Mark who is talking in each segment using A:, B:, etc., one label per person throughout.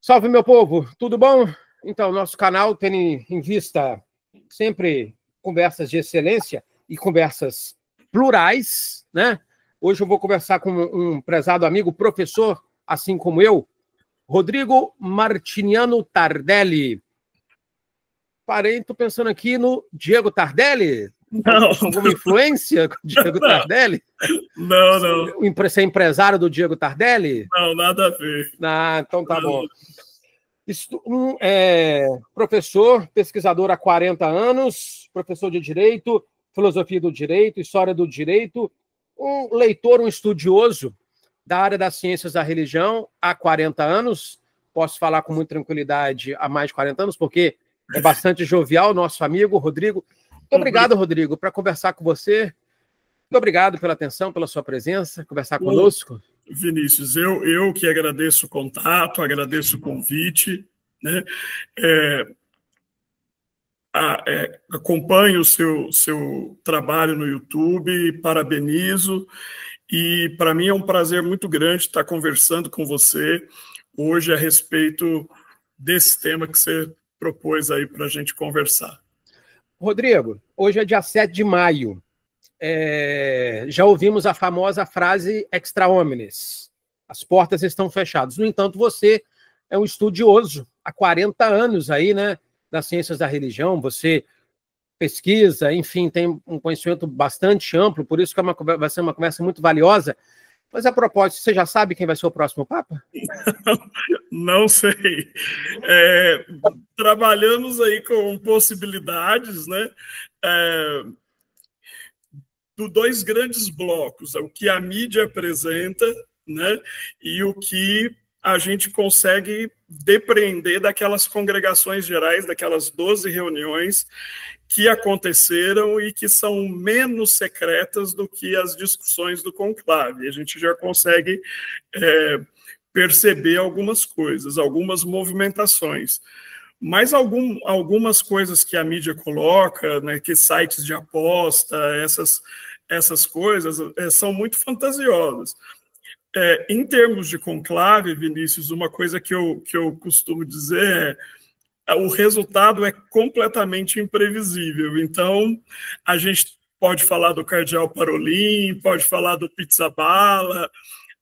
A: Salve, meu povo, tudo bom? Então, nosso canal tem em vista sempre conversas de excelência e conversas plurais, né? Hoje eu vou conversar com um prezado amigo, professor, assim como eu, Rodrigo Martiniano Tardelli. Parei, estou pensando aqui no Diego Tardelli.
B: Não.
A: Alguma influência com o Diego Tardelli?
B: Não.
A: Você é empresário do Diego Tardelli?
B: Não, nada a ver.
A: Ah, então tá bom. Professor, pesquisador há 40 anos, professor de Direito, Filosofia do Direito, História do Direito, um leitor, um estudioso da área das ciências da religião há 40 anos. Posso falar com muita tranquilidade há mais de 40 anos, porque é bastante jovial, nosso amigo Rodrigo. Muito obrigado, Rodrigo, por conversar com você. Muito obrigado pela atenção, pela sua presença, conversar conosco.
B: Vinícius, eu que agradeço o contato, agradeço o convite, né? Acompanho o seu trabalho no YouTube, parabenizo, e para mim é um prazer muito grande estar conversando com você hoje a respeito desse tema que você propôs aí para a gente conversar.
A: Rodrigo, hoje é dia 7 de maio. Já ouvimos a famosa frase extra homines. As portas estão fechadas. No entanto, você é um estudioso há 40 anos aí, né, das ciências da religião. Você pesquisa, enfim, tem um conhecimento bastante amplo, por isso que vai ser uma conversa muito valiosa. Mas, a propósito, você já sabe quem vai ser o próximo Papa?
B: Não sei. Trabalhamos aí com possibilidades, né? Dois grandes blocos, o que a mídia apresenta, né? E o que a gente consegue depreender daquelas congregações gerais, daquelas 12 reuniões que aconteceram e que são menos secretas do que as discussões do conclave. A gente já consegue perceber algumas coisas, algumas movimentações. Mas algumas coisas que a mídia coloca, né, que sites de aposta, essas coisas são muito fantasiosas. Em termos de conclave, Vinícius, uma coisa que eu costumo dizer o resultado é completamente imprevisível. Então, a gente pode falar do Cardeal Parolin, pode falar do Pizzaballa,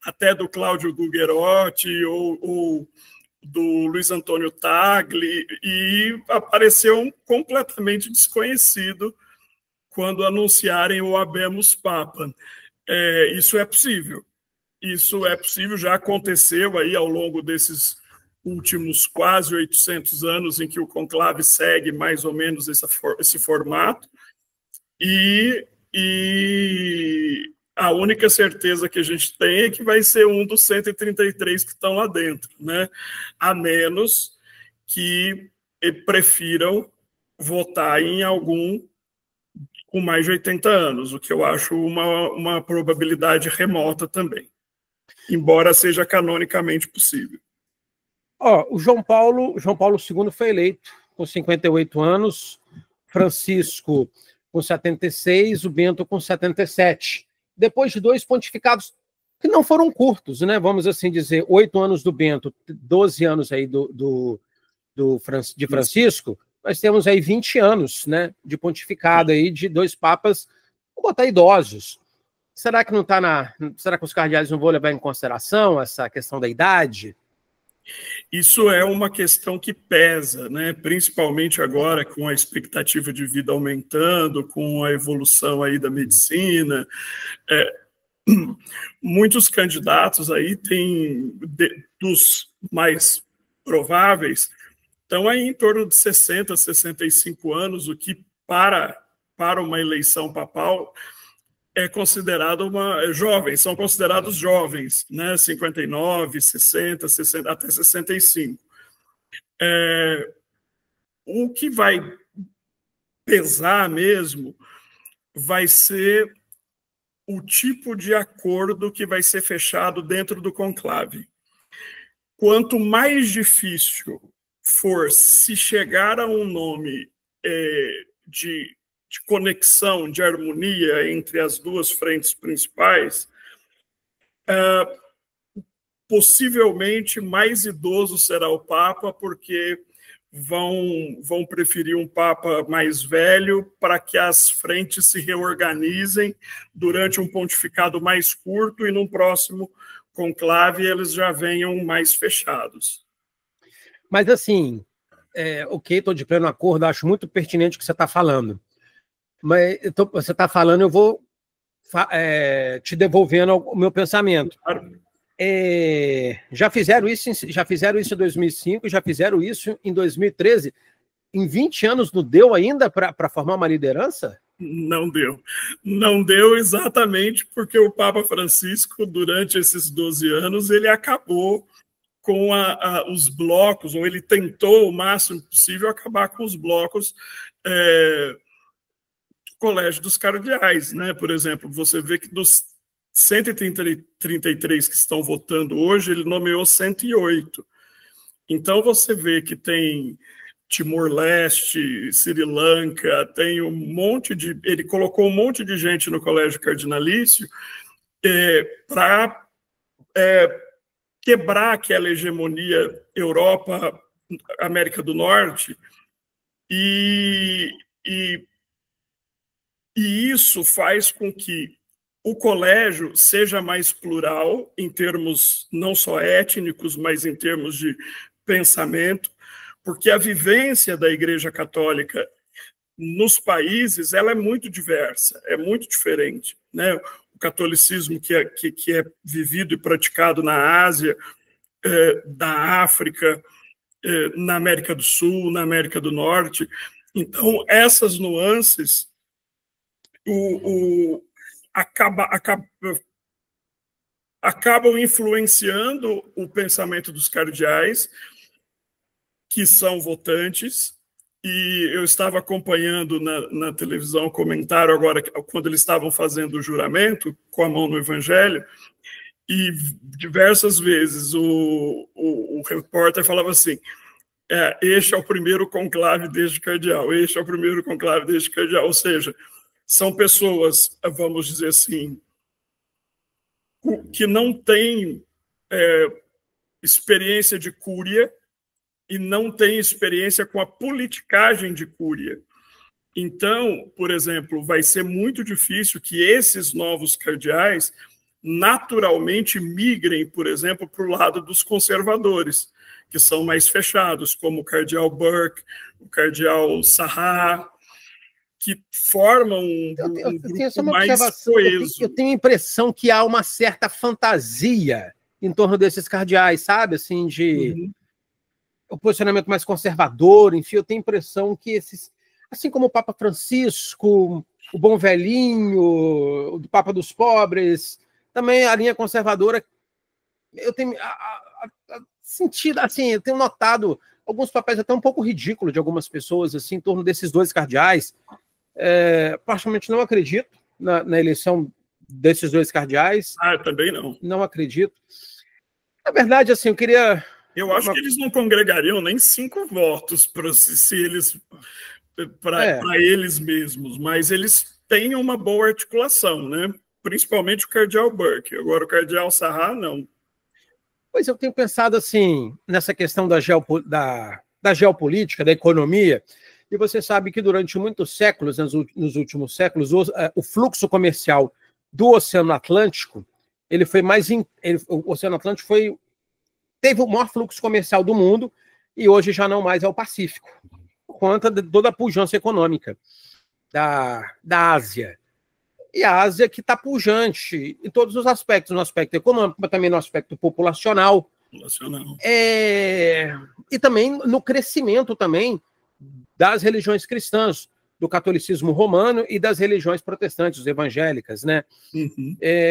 B: até do Cláudio Gugerotti ou do Luiz Antônio Tagli, e apareceu um completamente desconhecido quando anunciarem o Habemus Papam. Isso é possível. Isso é possível, já aconteceu aí ao longo desses últimos quase 800 anos em que o conclave segue mais ou menos esse formato, e a única certeza que a gente tem é que vai ser um dos 133 que estão lá dentro, né? A menos que prefiram votar em algum com mais de 80 anos, o que eu acho uma probabilidade remota também, embora seja canonicamente possível.
A: O João Paulo II foi eleito com 58 anos, Francisco com 76, o Bento com 77. Depois de dois pontificados que não foram curtos, né? Vamos assim dizer, 8 anos do Bento, 12 anos aí de Francisco, nós temos aí 20 anos, né, de pontificado aí de dois papas, vou botar idosos. Será que não está será que os cardeais não vão levar em consideração essa questão da idade?
B: Isso é uma questão que pesa, né? Principalmente agora com a expectativa de vida aumentando, com a evolução aí da medicina. Muitos candidatos aí dos mais prováveis, estão aí em torno de 60, 65 anos, o que para uma eleição papal é considerado são considerados jovens, né? 59, 60, 60, até 65. O que vai pesar mesmo vai ser o tipo de acordo que vai ser fechado dentro do conclave. Quanto mais difícil for se chegar a um nome de conexão, de harmonia entre as duas frentes principais, possivelmente mais idoso será o Papa, porque vão preferir um Papa mais velho para que as frentes se reorganizem durante um pontificado mais curto e num próximo conclave eles já venham mais fechados.
A: Mas assim, ok, estou de pleno acordo, acho muito pertinente o que você está falando. Mas você está falando, eu vou te devolvendo o meu pensamento.
B: Claro.
A: Já fizeram isso em 2005, já fizeram isso em 2013. Em 20 anos não deu ainda para formar uma liderança?
B: Não deu. Não deu exatamente porque o Papa Francisco, durante esses 12 anos, ele acabou com os blocos, ou ele tentou o máximo possível acabar com os blocos do Colégio dos Cardeais, né? Por exemplo, você vê que dos 133 que estão votando hoje, ele nomeou 108. Então você vê que tem Timor-Leste, Sri Lanka, tem um monte de... Ele colocou um monte de gente no colégio cardinalício para quebrar aquela hegemonia Europa, América do Norte, e isso faz com que o colégio seja mais plural em termos não só étnicos, mas em termos de pensamento, porque a vivência da Igreja Católica nos países ela é muito diversa, é muito diferente, né? O catolicismo que é vivido e praticado na Ásia, da África, na América do Sul, na América do Norte. Então, essas nuances acabam influenciando o pensamento dos cardeais, que são votantes, e eu estava acompanhando na televisão o comentário agora, quando eles estavam fazendo o juramento, com a mão no Evangelho, e diversas vezes o repórter falava assim, este é o primeiro conclave deste cardeal, este é o primeiro conclave deste cardeal, ou seja, são pessoas, vamos dizer assim, que não têm experiência de cúria e não têm experiência com a politicagem de cúria. Então, por exemplo, vai ser muito difícil que esses novos cardeais naturalmente migrem, por exemplo, para o lado dos conservadores, que são mais fechados, como o cardeal Burke, o cardeal Sarrat, que formam um grupo mais coeso.
A: Eu tenho a impressão que há uma certa fantasia em torno desses cardeais, sabe? Assim, de o posicionamento mais conservador, enfim, eu tenho a impressão que esses, assim como o Papa Francisco, o Bom Velhinho, o Papa dos Pobres, também a linha conservadora, eu tenho sentido, assim, eu tenho notado alguns papéis até um pouco ridículos de algumas pessoas, assim, em torno desses dois cardeais. Particularmente não acredito na eleição desses dois cardeais.
B: Também não.
A: Não acredito. Na verdade, assim, eu queria...
B: Eu acho que eles não congregariam nem 5 votos para eles mesmos, mas eles têm uma boa articulação, né? Principalmente o cardeal Burke. Agora, o cardeal Sarrat, não.
A: Pois eu tenho pensado, assim, nessa questão da geopolítica, da economia, e você sabe que durante muitos séculos, nos últimos séculos, o fluxo comercial do Oceano Atlântico, ele foi mais... o Oceano Atlântico teve o maior fluxo comercial do mundo e hoje já não mais é o Pacífico, por conta de toda a pujança econômica da Ásia. E a Ásia que está pujante em todos os aspectos, no aspecto econômico, mas também no aspecto populacional. E também no crescimento também das religiões cristãs, do catolicismo romano e das religiões protestantes, evangélicas, né?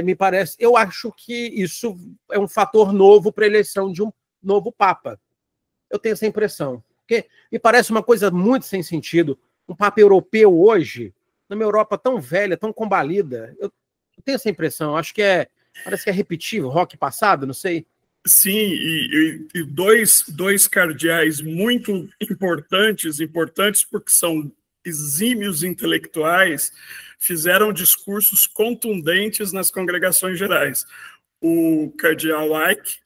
A: Me parece, eu acho que isso é um fator novo para a eleição de um novo Papa. Eu tenho essa impressão. Porque me parece uma coisa muito sem sentido. Um Papa europeu hoje, numa Europa tão velha, tão combalida, eu tenho essa impressão. Acho que parece que é repetitivo, rock passado, não sei.
B: Sim, e dois cardeais muito importantes porque são exímios intelectuais, fizeram discursos contundentes nas congregações gerais. O cardeal Ike,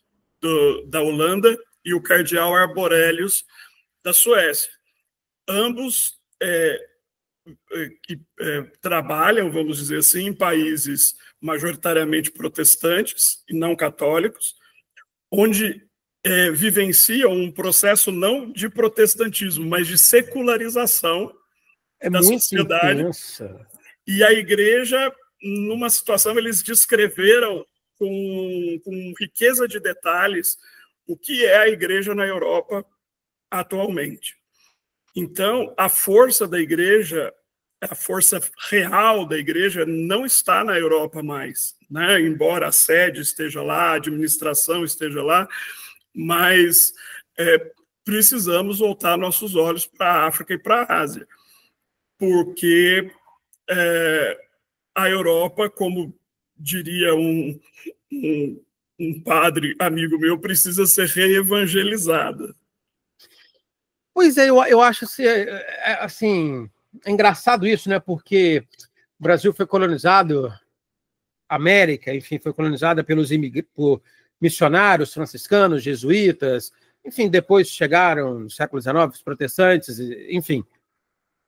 B: da Holanda e o cardeal Arborelius da Suécia. Ambos que trabalham, vamos dizer assim, em países majoritariamente protestantes e não católicos, onde vivenciam um processo não de protestantismo, mas de secularização da sociedade.
A: Intensa.
B: E a igreja, numa situação, eles descreveram com riqueza de detalhes o que é a igreja na Europa atualmente. Então, a força da igreja, a força real da igreja não está na Europa mais, né? Embora a sede esteja lá, a administração esteja lá, mas precisamos voltar nossos olhos para a África e para a Ásia, porque a Europa, como diria um padre amigo meu, precisa ser reevangelizada.
A: Pois é, eu acho assim, é engraçado isso, né? Porque o Brasil foi colonizado, a América, enfim, foi colonizada por missionários franciscanos, jesuítas, enfim, depois chegaram no século XIX os protestantes, enfim.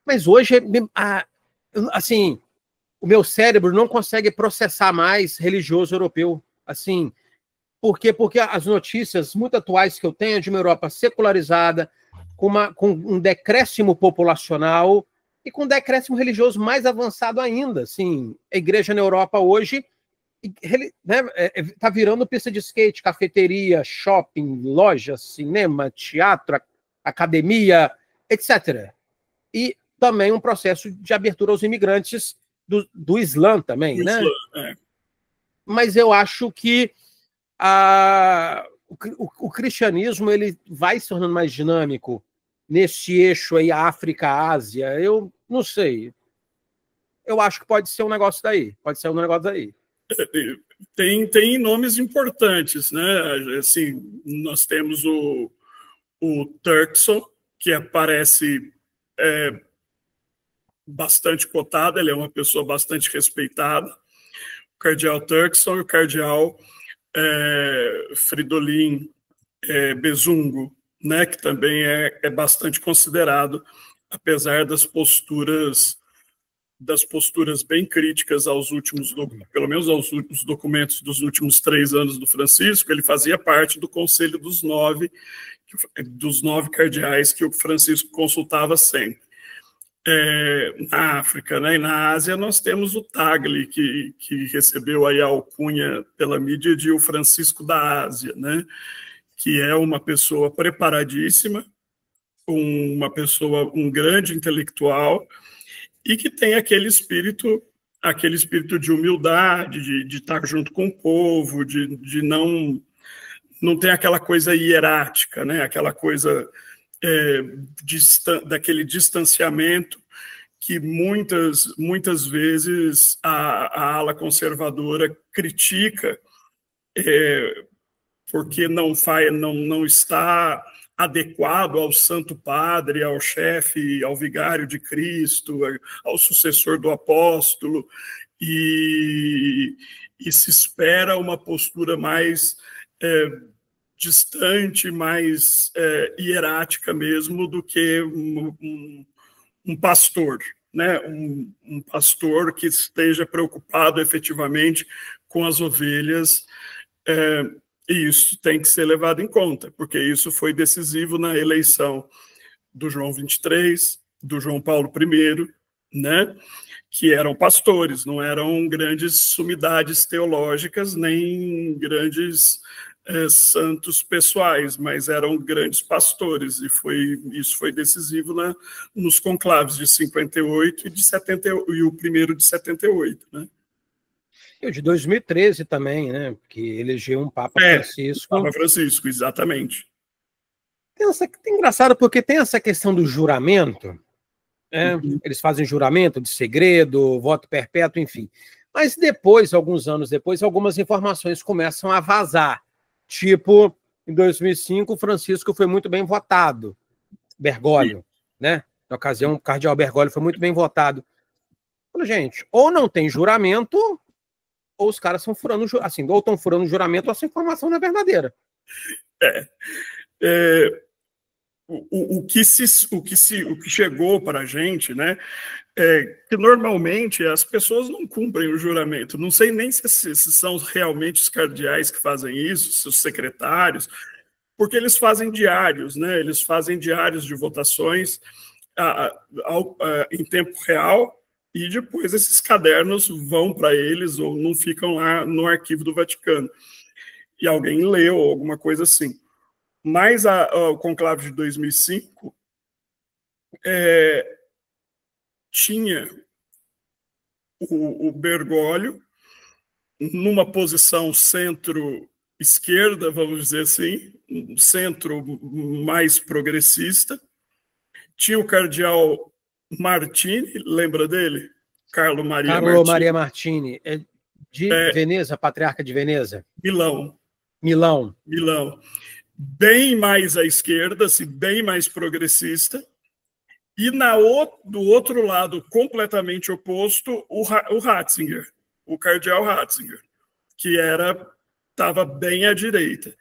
A: Mas hoje, assim, o meu cérebro não consegue processar mais religioso europeu, assim, porque as notícias muito atuais que eu tenho é de uma Europa secularizada, com um decréscimo populacional e com um decréscimo religioso mais avançado ainda. Assim, a igreja na Europa hoje está virando pista de skate, cafeteria, shopping, loja, cinema, teatro, academia, etc. E também um processo de abertura aos imigrantes do Islã também, né? Mas eu acho que o cristianismo ele vai se tornando mais dinâmico nesse eixo aí, África-Ásia. Eu não sei. Eu acho que pode ser um negócio daí.
B: Tem nomes importantes, né? Assim, nós temos o Turkson, que aparece bastante cotado, ele é uma pessoa bastante respeitada. O cardeal Turkson e o cardeal Fridolin Bezungo, né, que também é bastante considerado, apesar das posturas bem críticas aos últimos, pelo menos aos últimos documentos dos últimos 3 anos do Francisco. Ele fazia parte do conselho dos 9 cardeais que o Francisco consultava sempre. Na África, né, e na Ásia, nós temos o Tagle, que recebeu aí a alcunha pela mídia de o Francisco da Ásia, né, que é uma pessoa preparadíssima, um grande intelectual, e que tem aquele espírito de humildade, de estar junto com o povo, de não ter aquela coisa hierática, né, aquela coisa daquele distanciamento que muitas vezes a ala conservadora critica, porque não está adequado ao Santo Padre, ao chefe, ao vigário de Cristo, ao sucessor do apóstolo, e se espera uma postura mais distante, mais hierática mesmo, do que um pastor, né? Um pastor que esteja preocupado efetivamente com as ovelhas. E isso tem que ser levado em conta, porque isso foi decisivo na eleição do João 23, do João Paulo I, né? Que eram pastores, não eram grandes sumidades teológicas, nem grandes santos pessoais, mas eram grandes pastores, e isso foi decisivo nos conclaves de 58 e o primeiro de 78, né?
A: E o de 2013 também, né? Que elegeu um Papa Francisco.
B: Papa Francisco, exatamente.
A: Tem engraçado porque tem essa questão do juramento, né? Eles fazem juramento de segredo, voto perpétuo, enfim. Mas depois, alguns anos depois, algumas informações começam a vazar. Tipo, em 2005, o Francisco foi muito bem votado. Bergoglio, né? Na ocasião, o cardeal Bergoglio foi muito bem votado. Falei, gente, ou não tem juramento, ou os caras estão furando, assim, ou estão furando o juramento, ou essa informação não é verdadeira.
B: É, é, o que chegou para a gente, né, é que normalmente as pessoas não cumprem o juramento. Não sei nem se são realmente os cardeais que fazem isso, se os secretários, porque eles fazem diários, né? Eles fazem diários de votações em tempo real, e depois esses cadernos vão para eles ou não ficam lá no arquivo do Vaticano. E alguém leu, ou alguma coisa assim. Mas o conclave de 2005 tinha o Bergoglio numa posição centro-esquerda, vamos dizer assim, um centro mais progressista. Tinha o cardeal Martini, lembra dele? Carlo
A: Maria Martini, de Veneza, patriarca de Veneza.
B: Milão. Bem mais à esquerda, assim, bem mais progressista. E do outro lado, completamente oposto, o Ratzinger, o cardeal Ratzinger, que estava bem à direita.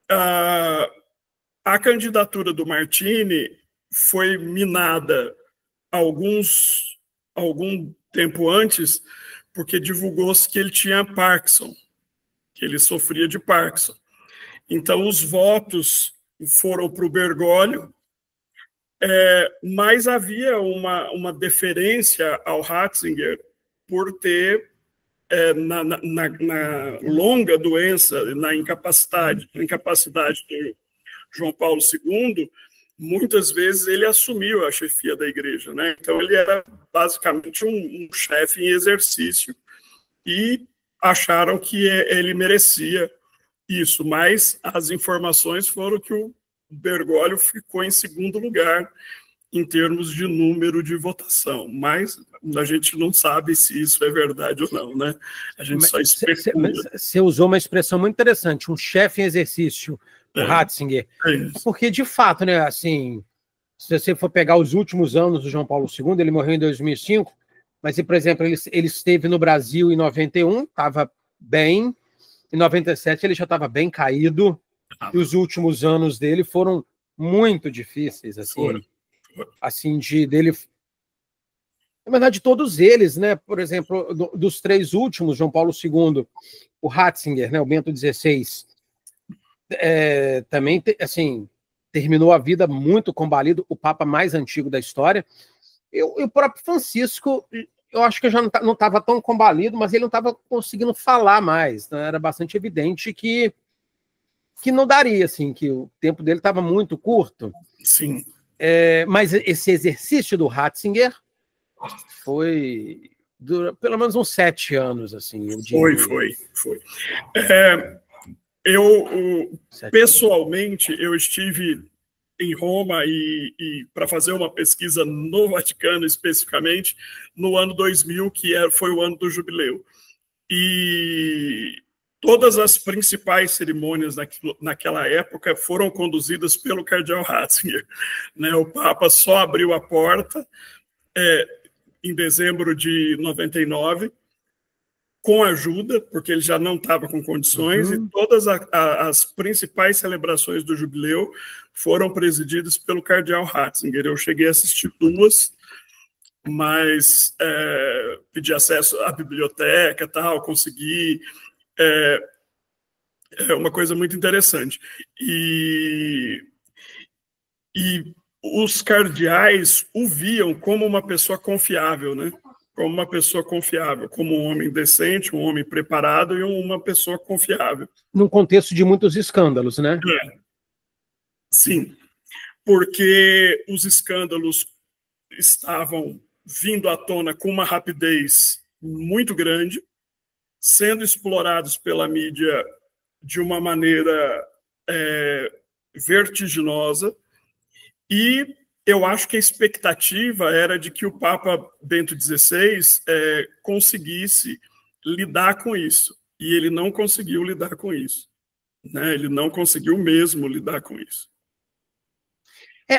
B: A candidatura do Martini foi minada algum tempo antes, porque divulgou-se que ele tinha Parkinson, que ele sofria de Parkinson. Então, os votos foram para o Bergoglio, mas havia uma deferência ao Ratzinger por ter, na longa doença, na incapacidade de João Paulo II, muitas vezes ele assumiu a chefia da igreja, né? Então, ele era basicamente um chefe em exercício, e acharam que ele merecia isso, mas as informações foram que o Bergoglio ficou em segundo lugar em termos de número de votação, mas a gente não sabe se isso é verdade ou não, né? A gente só especula.
A: Você usou uma expressão muito interessante, um chefe em exercício, o Ratzinger, porque de fato, né, assim, se você for pegar os últimos anos do João Paulo II, ele morreu em 2005, mas, por exemplo, ele esteve no Brasil em 91, estava bem, em 97 ele já estava bem caído, e os últimos anos dele foram muito difíceis, assim dele. Na verdade, todos eles, né? Por exemplo, dos três últimos, João Paulo II, o Ratzinger, né, o Bento XVI, também, assim, terminou a vida muito combalido, o Papa mais antigo da história. E o próprio Francisco, eu acho que já não estava tão combalido, mas ele não estava conseguindo falar mais, né? Era bastante evidente que não daria, assim, que o tempo dele estava muito curto.
B: Sim.
A: Mas esse exercício do Ratzinger foi pelo menos uns 7 anos, assim.
B: Foi. Pessoalmente, eu estive em Roma e para fazer uma pesquisa no Vaticano, especificamente, no ano 2000, que foi o ano do jubileu. E todas as principais cerimônias naquela época foram conduzidas pelo cardeal Ratzinger, né? O Papa só abriu a porta em dezembro de 99, com ajuda, porque ele já não estava com condições, e todas as principais celebrações do jubileu foram presididas pelo cardeal Ratzinger. Eu cheguei a assistir 2, mas pedi acesso à biblioteca, tal, consegui. É uma coisa muito interessante. E os cardeais o viam como uma pessoa confiável, né? Como uma pessoa confiável, como um homem decente, um homem preparado e uma pessoa confiável.
A: Num contexto de muitos escândalos, né?
B: Sim, porque os escândalos estavam vindo à tona com uma rapidez muito grande, sendo explorados pela mídia de uma maneira vertiginosa, e eu acho que a expectativa era de que o Papa Bento XVI conseguisse lidar com isso, e ele não conseguiu lidar com isso, né? Ele não conseguiu mesmo lidar com isso.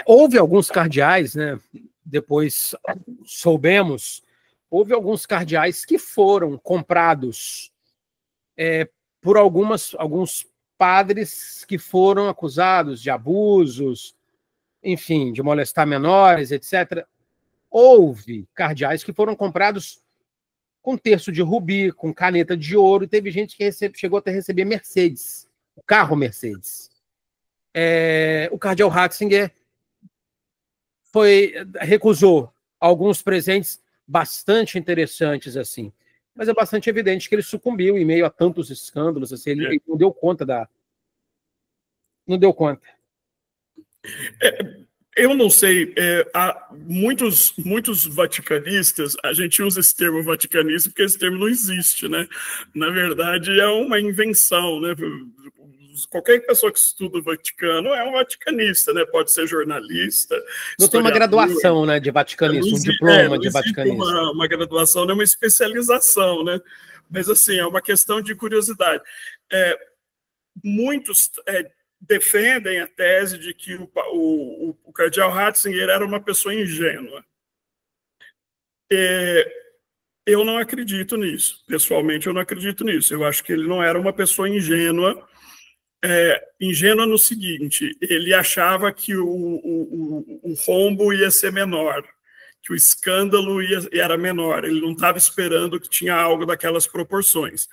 A: Houve alguns cardeais, né? Depois soubemos, houve alguns cardeais que foram comprados por alguns padres que foram acusados de abusos, enfim, de molestar menores, etc. Houve cardeais que foram comprados com terço de rubi, com caneta de ouro, e teve gente que chegou até a receber Mercedes, o carro Mercedes. O cardeal Ratzinger recusou alguns presentes bastante interessantes, assim. Mas é bastante evidente que ele sucumbiu em meio a tantos escândalos, assim, ele não deu conta Não deu conta.
B: Eu não sei, há muitos vaticanistas, a gente usa esse termo vaticanista porque esse termo não existe, né? Na verdade, é uma invenção, né? Qualquer pessoa que estuda o Vaticano é um vaticanista, né? Pode ser jornalista.
A: Não tem uma graduação, né, de vaticanismo, um diploma de vaticanismo.
B: Uma graduação, né? Uma especialização, né? Mas, assim, é uma questão de curiosidade. Muitos defendem a tese de que o cardeal Ratzinger era uma pessoa ingênua. Eu não acredito nisso. Pessoalmente, eu não acredito nisso. Eu acho que ele não era uma pessoa ingênua. Ingênua no seguinte, ele achava que o rombo ia ser menor, que o escândalo era menor. Ele não estava esperando que tinha algo daquelas proporções.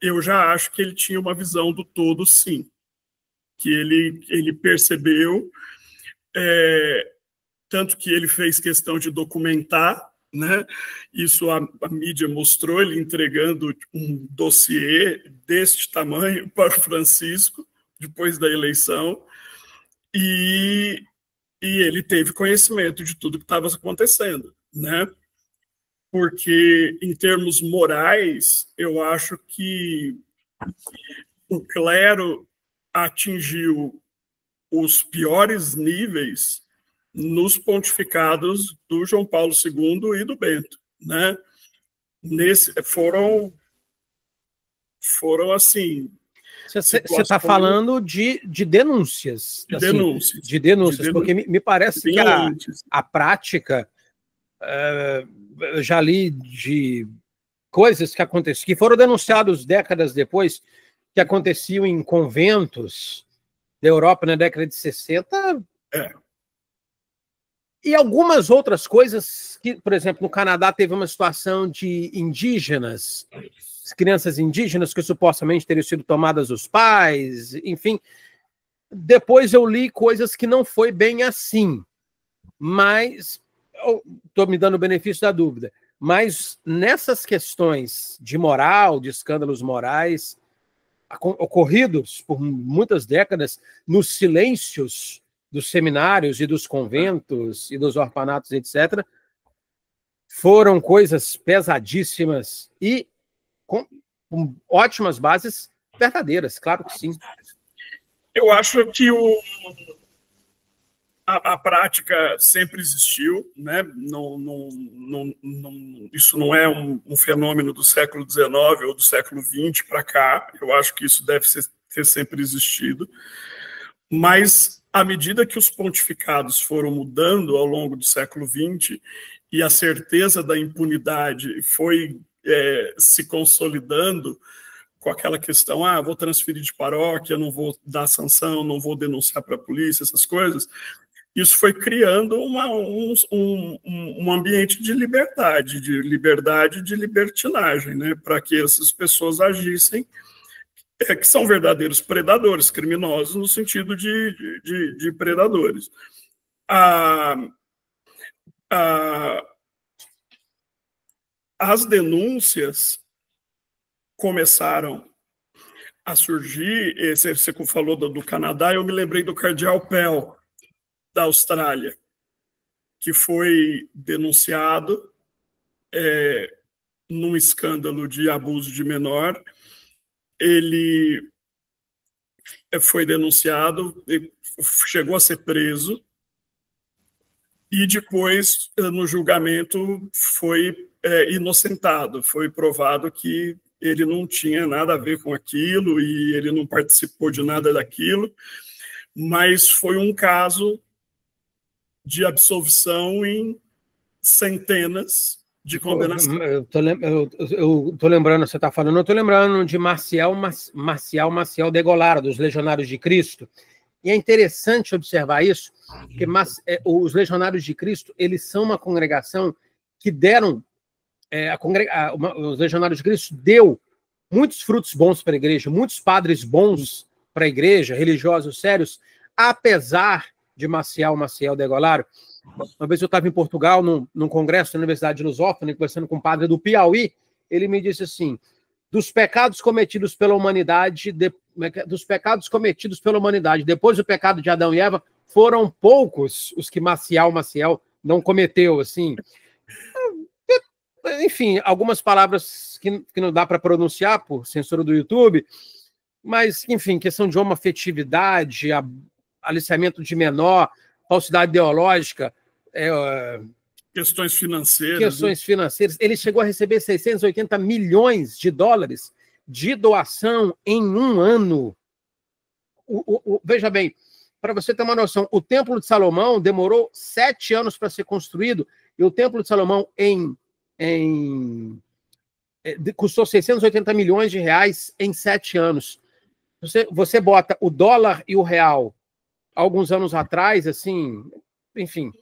B: Eu já acho que ele tinha uma visão do todo, sim. Que ele percebeu, tanto que ele fez questão de documentar, né? Isso a mídia mostrou, ele entregando um dossiê deste tamanho para o Francisco, depois da eleição, e ele teve conhecimento de tudo que estava acontecendo, né? Porque, em termos morais, eu acho que o clero atingiu os piores níveis nos pontificados do João Paulo II e do Bento, né? Foram assim.
A: Você está falando de denúncias. De denúncias, porque me parece que a prática, eu já li de coisas que aconteciam, que foram denunciadas décadas depois, que aconteciam em conventos da Europa na década de 60. E algumas outras coisas que, por exemplo, no Canadá teve uma situação de indígenas, crianças indígenas que supostamente teriam sido tomadas dos pais, enfim. Depois eu li coisas que não foi bem assim, mas estou me dando o benefício da dúvida. Mas nessas questões de moral, de escândalos morais, ocorridos por muitas décadas nos silêncios dos seminários e dos conventos e dos orfanatos, etc., foram coisas pesadíssimas e com ótimas bases verdadeiras, claro que sim.
B: Eu acho que a prática sempre existiu, né? Isso não é um fenômeno do século XIX ou do século XX para cá. Eu acho que isso deve ter sempre existido. Mas, à medida que os pontificados foram mudando ao longo do século XX e a certeza da impunidade foi se consolidando com aquela questão, vou transferir de paróquia, não vou dar sanção, não vou denunciar para a polícia, essas coisas, isso foi criando um ambiente de liberdade, de libertinagem, né, para que essas pessoas agissem, que são verdadeiros predadores, criminosos no sentido de predadores. As denúncias começaram a surgir. Você falou do Canadá, eu me lembrei do cardeal Pell, da Austrália, que foi denunciado num escândalo de abuso de menor. Ele foi denunciado, chegou a ser preso, e depois, no julgamento, foi inocentado. Foi provado que ele não tinha nada a ver com aquilo e ele não participou de nada daquilo, mas foi um caso de absolvição em centenas de condenação.
A: Eu tô lembrando, você está falando, eu estou lembrando de Maciel Degollaro, dos Legionários de Cristo. E é interessante observar isso, porque os Legionários de Cristo, eles são uma congregação que deram, os Legionários de Cristo deu muitos frutos bons para a igreja, muitos padres bons para a igreja, religiosos sérios, apesar de Maciel Degollaro. Uma vez eu estava em Portugal, num congresso da Universidade de Lusófona, conversando com um padre do Piauí, ele me disse assim, dos pecados cometidos pela humanidade, depois do pecado de Adão e Eva, foram poucos os que Maciel não cometeu, assim. Enfim, algumas palavras que não dá para pronunciar por censura do YouTube, mas, enfim, questão de homoafetividade, aliciamento de menor, falsidade ideológica,
B: questões financeiras.
A: Ele chegou a receber 680 milhões de dólares de doação em um ano. Veja bem, para você ter uma noção, o Templo de Salomão demorou 7 anos para ser construído, e o Templo de Salomão custou 680 milhões de reais em 7 anos. Você bota o dólar e o real alguns anos atrás, assim, enfim,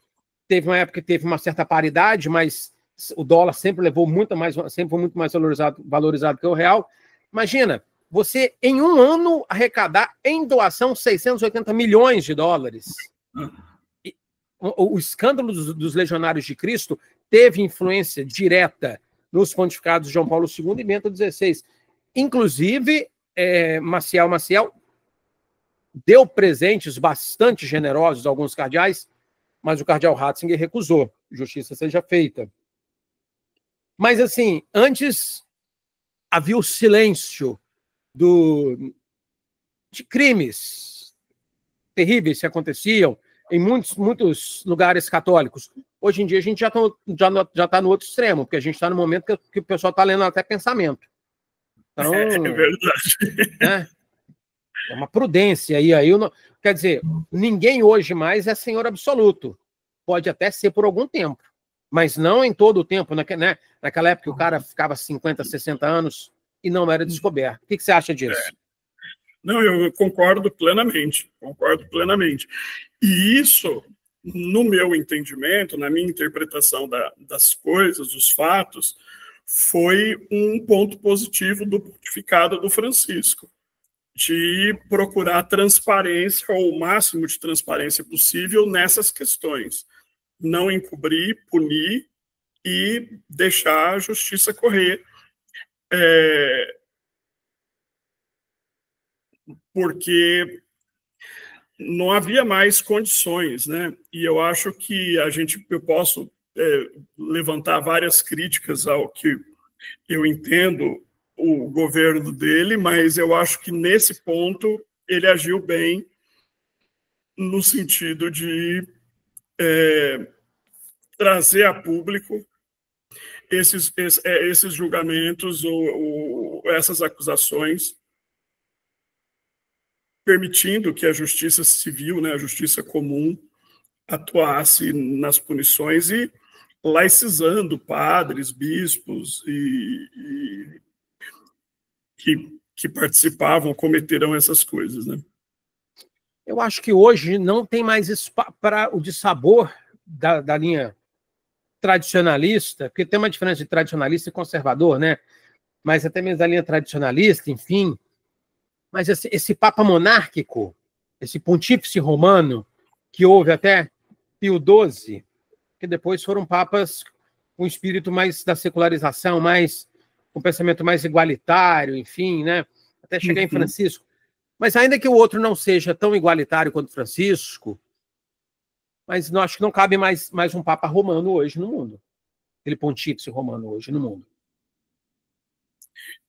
A: teve uma época que teve uma certa paridade, mas o dólar sempre foi muito mais valorizado que o real. Imagina, você em um ano arrecadar em doação 680 milhões de dólares. O escândalo dos Legionários de Cristo teve influência direta nos pontificados de João Paulo II e Bento XVI. Inclusive, Maciel deu presentes bastante generosos a alguns cardeais, mas o cardeal Ratzinger recusou. Justiça seja feita. Mas, assim, antes havia o silêncio de crimes terríveis que aconteciam em muitos lugares católicos. Hoje em dia a gente já está no outro extremo, porque a gente está no momento que o pessoal está lendo até pensamento. Então,
B: é verdade.
A: Né? É uma prudência aí. Quer dizer, ninguém hoje mais é senhor absoluto. Pode até ser por algum tempo, mas não em todo o tempo. Né? Naquela época o cara ficava 50, 60 anos e não era descoberto. O que você acha disso?
B: Não, eu concordo plenamente. E isso, no meu entendimento, na minha interpretação das coisas, dos fatos, foi um ponto positivo do pontificado do Francisco, de procurar transparência, ou o máximo de transparência possível nessas questões. Não encobrir, punir e deixar a justiça correr. Porque não havia mais condições, né? E eu acho que eu posso levantar várias críticas ao que eu entendo o governo dele, mas eu acho que nesse ponto ele agiu bem no sentido de trazer a público esses julgamentos ou essas acusações, permitindo que a justiça civil, né, a justiça comum, atuasse nas punições e laicizando padres, bispos que participavam, cometeram essas coisas, né?
A: Eu acho que hoje não tem mais para o dissabor da linha tradicionalista, porque tem uma diferença de tradicionalista e conservador, né? Mas até mesmo da linha tradicionalista, enfim. Mas esse Papa monárquico, esse pontífice romano, que houve até Pio XII, que depois foram papas com o espírito mais da secularização, com um pensamento mais igualitário, enfim, né? Até chegar em Francisco. Mas ainda que o outro não seja tão igualitário quanto Francisco, mas acho que não cabe mais um Papa romano hoje no mundo. Aquele pontífice romano hoje no mundo.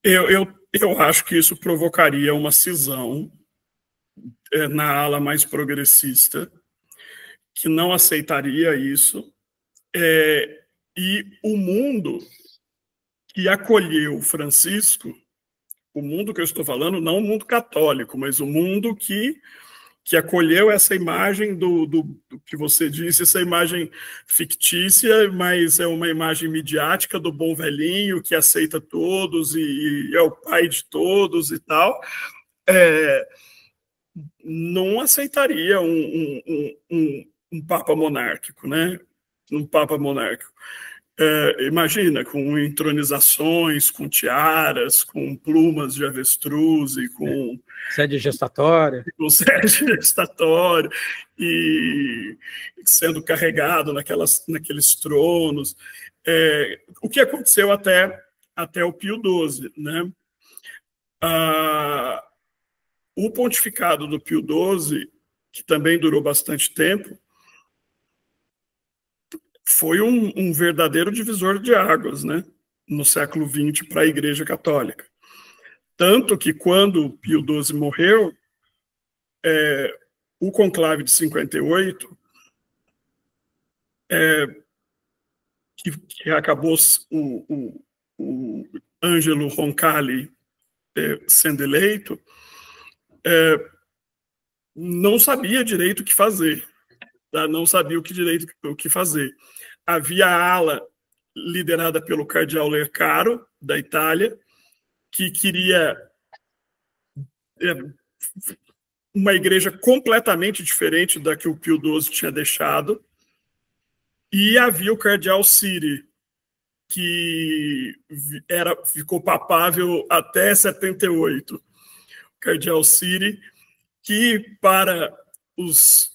B: Eu acho que isso provocaria uma cisão na ala mais progressista, que não aceitaria isso, e o mundo que acolheu Francisco, o mundo que eu estou falando, não o mundo católico, mas o mundo que que acolheu essa imagem do que você disse, essa imagem fictícia, mas é uma imagem midiática do bom velhinho que aceita todos e é o pai de todos e tal, não aceitaria um papa monárquico, né? Um papa monárquico. Imagina, com entronizações, com tiaras, com plumas de avestruz e com
A: sede gestatória.
B: Com sede gestatória e sendo carregado naqueles tronos. O que aconteceu até o Pio XII, né? O pontificado do Pio XII, que também durou bastante tempo, foi um verdadeiro divisor de águas, né, no século XX para a Igreja Católica. Tanto que, quando Pio XII morreu, o conclave de 58, que acabou o Ângelo Roncalli sendo eleito, não sabia direito o que fazer. Tá? Não sabia o que fazer. Havia a ala liderada pelo cardeal Lercaro, da Itália, que queria uma igreja completamente diferente da que o Pio XII tinha deixado, e havia o cardeal Siri, que ficou papável até 78. O cardeal Siri, que para os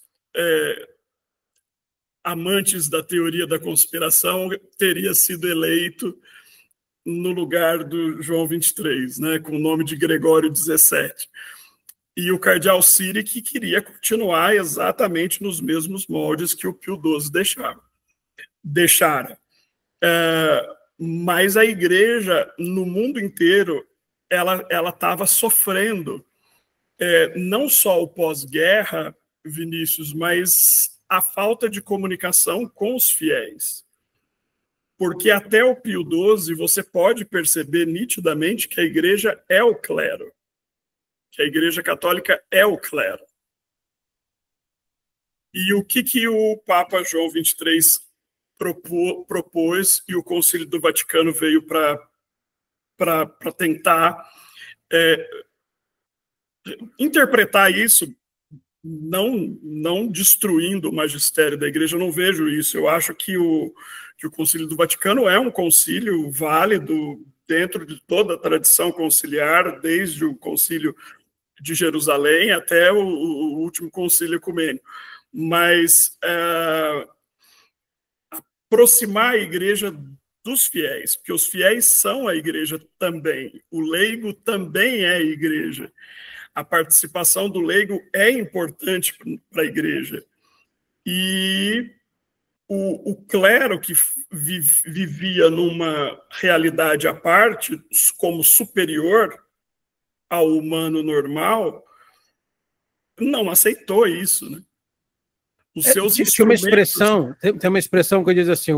B: amantes da teoria da conspiração teria sido eleito no lugar do João 23, né, com o nome de Gregório 17. E o cardeal Siri, que queria continuar exatamente nos mesmos moldes que o Pio XII deixara. Mas a igreja, no mundo inteiro, ela estava sofrendo não só o pós-guerra, Vinícius, mas a falta de comunicação com os fiéis. Porque até o Pio XII você pode perceber nitidamente que a igreja é o clero, que a Igreja Católica é o clero. E o que o Papa João XXIII propôs e o Concílio do Vaticano veio para tentar interpretar isso, não destruindo o magistério da Igreja. Eu não vejo isso. Eu acho que o Concílio do Vaticano é um concílio válido dentro de toda a tradição conciliar, desde o Concílio de Jerusalém até o último concílio ecumênico. Mas aproximar a igreja dos fiéis, porque os fiéis são a igreja também, o leigo também é a igreja. A participação do leigo é importante para a igreja. E o clero, que vivia numa realidade à parte, como superior ao humano normal, não aceitou isso, né? Os seus
A: tem uma expressão que diz assim,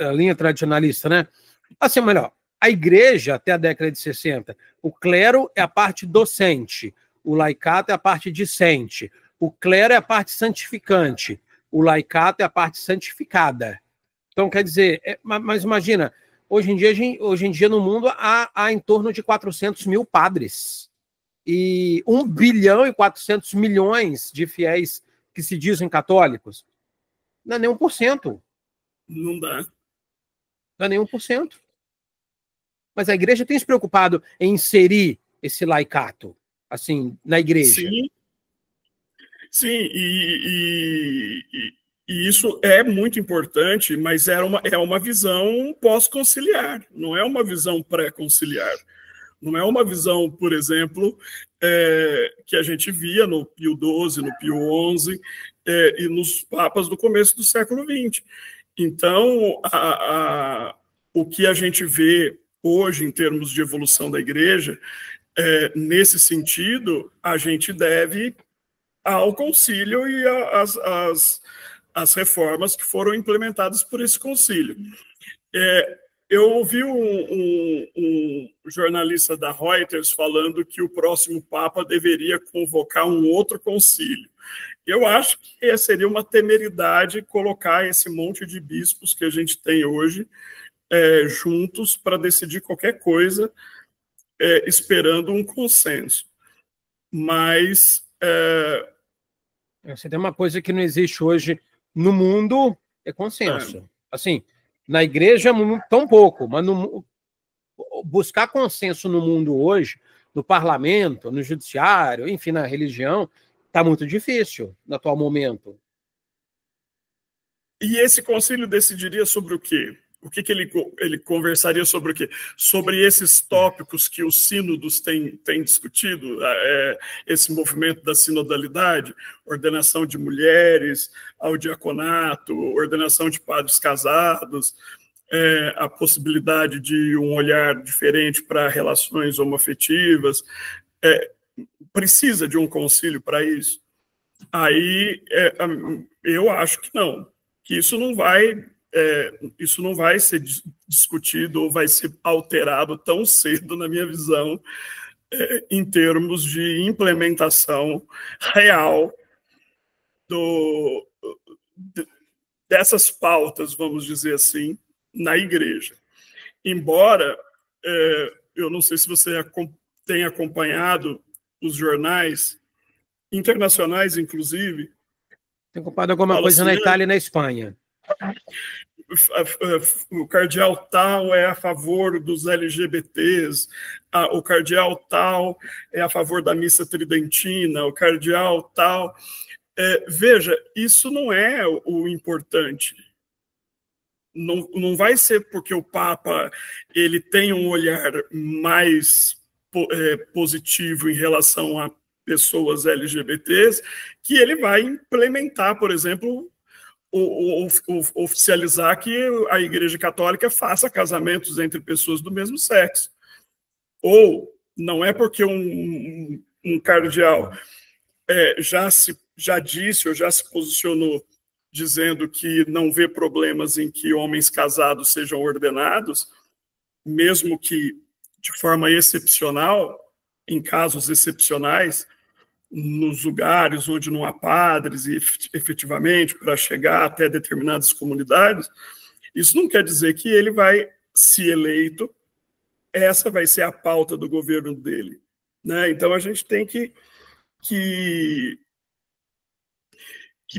A: a linha tradicionalista, né? Assim, melhor, a igreja, até a década de 60, o clero é a parte docente, o laicato é a parte discente, o clero é a parte santificante, o laicato é a parte santificada. Então, quer dizer, mas imagina, hoje em dia no mundo há em torno de 400 mil padres e 1 bilhão e 400 milhões de fiéis que se dizem católicos. Não é nem 1%.
B: Não dá.
A: Não é nem 1%. Mas a igreja tem se preocupado em inserir esse laicato, assim, na igreja.
B: Sim, e isso é muito importante, mas é uma visão pós-conciliar, não é uma visão pré-conciliar. Não é uma visão, por exemplo, que a gente via no Pio XII, no Pio XI e nos papas do começo do século XX. Então, o que a gente vê hoje em termos de evolução da igreja, nesse sentido, a gente deve ao concílio e às reformas que foram implementadas por esse concílio. Eu ouvi um jornalista da Reuters falando que o próximo Papa deveria convocar um outro concílio. Eu acho que seria uma temeridade colocar esse monte de bispos que a gente tem hoje juntos para decidir qualquer coisa, esperando um consenso. Mas...
A: Você tem uma coisa que não existe hoje no mundo, é consenso. Assim, na igreja, tão pouco, mas buscar consenso no mundo hoje, no parlamento, no judiciário, enfim, na religião, está muito difícil no atual momento.
B: E esse concílio decidiria sobre o quê? O que ele conversaria sobre o quê? Sobre esses tópicos que os sínodos têm discutido, esse movimento da sinodalidade, ordenação de mulheres ao diaconato, ordenação de padres casados, a possibilidade de um olhar diferente para relações homoafetivas. Precisa de um concílio para isso? Aí eu acho que não, que isso não vai ser discutido ou vai ser alterado tão cedo, na minha visão, em termos de implementação real dessas pautas, vamos dizer assim, na igreja. Embora, eu não sei se você tem acompanhado os jornais internacionais, inclusive.
A: Tem acompanhado alguma coisa na Itália e na Espanha.
B: O cardeal tal é a favor dos LGBTs, o cardeal tal é a favor da missa tridentina, o cardeal tal... veja, isso não é o importante. Não vai ser porque o Papa ele tem um olhar mais positivo em relação a pessoas LGBTs que ele vai implementar, por exemplo, oficializar que a Igreja Católica faça casamentos entre pessoas do mesmo sexo. Ou não é porque um cardeal já disse ou já se posicionou dizendo que não vê problemas em que homens casados sejam ordenados, mesmo que de forma excepcional, em casos excepcionais, nos lugares onde não há padres e efetivamente para chegar até determinadas comunidades, isso não quer dizer que ele vai, se eleito, essa vai ser a pauta do governo dele, né? Então a gente tem que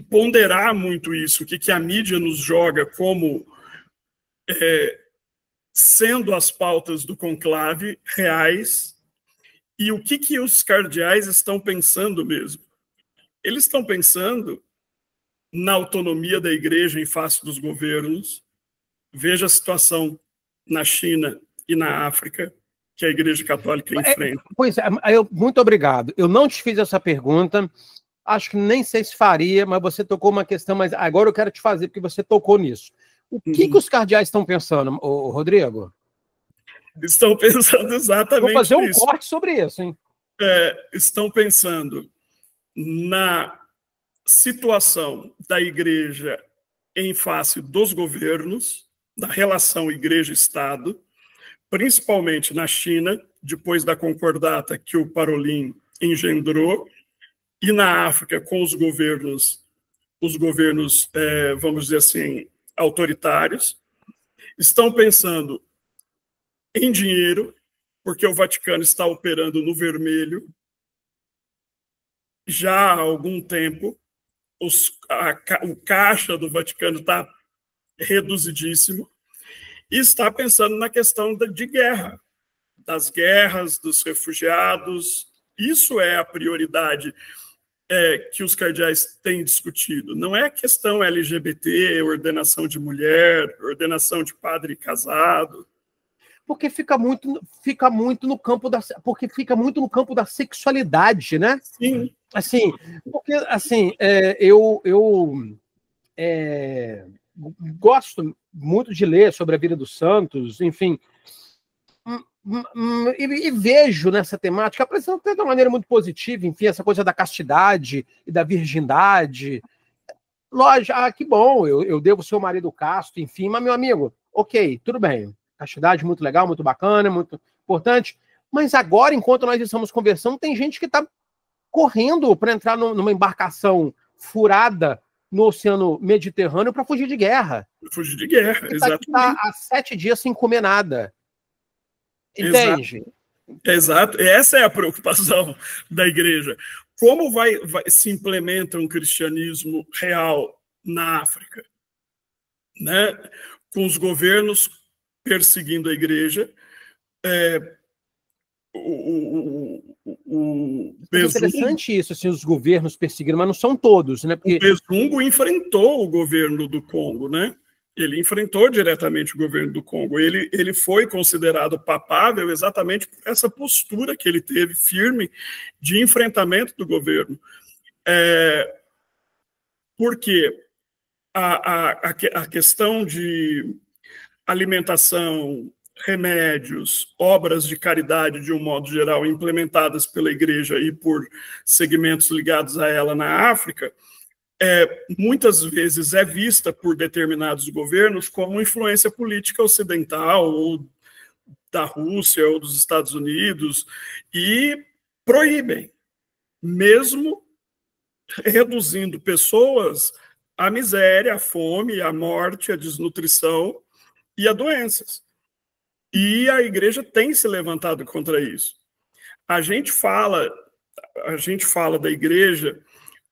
B: ponderar muito isso, o que a mídia nos joga como sendo as pautas do conclave reais e o que os cardeais estão pensando mesmo. Eles estão pensando na autonomia da igreja em face dos governos. Veja a situação na China e na África, que a Igreja Católica enfrenta.
A: Pois é, muito obrigado. Eu não te fiz essa pergunta, acho que nem sei se faria, mas você tocou uma questão, mas agora eu quero te fazer, porque você tocou nisso. O que os cardeais estão pensando, Rodrigo?
B: Estão pensando exatamente
A: Vou fazer um
B: isso.
A: corte sobre isso, hein?
B: Estão pensando na situação da igreja em face dos governos, da relação igreja-estado, principalmente na China, depois da concordata que o Parolin engendrou, e na África com os governos, vamos dizer assim, autoritários. Estão pensando em dinheiro, porque o Vaticano está operando no vermelho já há algum tempo. O caixa do Vaticano está reduzidíssimo. E está pensando na questão de guerra, das guerras, dos refugiados. Isso é a prioridade que os cardeais têm discutido. Não é questão LGBT, ordenação de mulher, ordenação de padre casado.
A: Porque fica muito no campo da sexualidade, né?
B: Sim.
A: Assim, porque assim, eu gosto muito de ler sobre a vida dos santos, enfim, e vejo nessa temática apresentando de uma maneira muito positiva, enfim, essa coisa da castidade e da virgindade. Lógico, que bom, eu devo ser o marido casto, enfim, mas, meu amigo, ok, tudo bem. castidade muito legal, muito bacana, muito importante. Mas agora, enquanto nós estamos conversando, tem gente que está correndo para entrar numa embarcação furada no Oceano Mediterrâneo para fugir de guerra.
B: Fugir de guerra, exatamente.
A: Está há 7 dias sem comer nada. Entende?
B: Exato. Essa é a preocupação da igreja. Como se implementa um cristianismo real na África? Né? Com os governos perseguindo a igreja,
A: É interessante isso, assim, os governos perseguiram, mas não são todos, né?
B: Porque... O Besungo enfrentou o governo do Congo, né? Ele enfrentou diretamente o governo do Congo. Ele foi considerado papável exatamente por essa postura que ele teve firme de enfrentamento do governo. Porque a questão de alimentação, remédios, obras de caridade, de um modo geral, implementadas pela igreja e por segmentos ligados a ela na África, muitas vezes é vista por determinados governos como influência política ocidental, ou da Rússia, ou dos Estados Unidos, e proíbem, mesmo reduzindo pessoas à miséria, à fome, à morte, à desnutrição e a doenças. E a igreja tem se levantado contra isso. A gente fala da igreja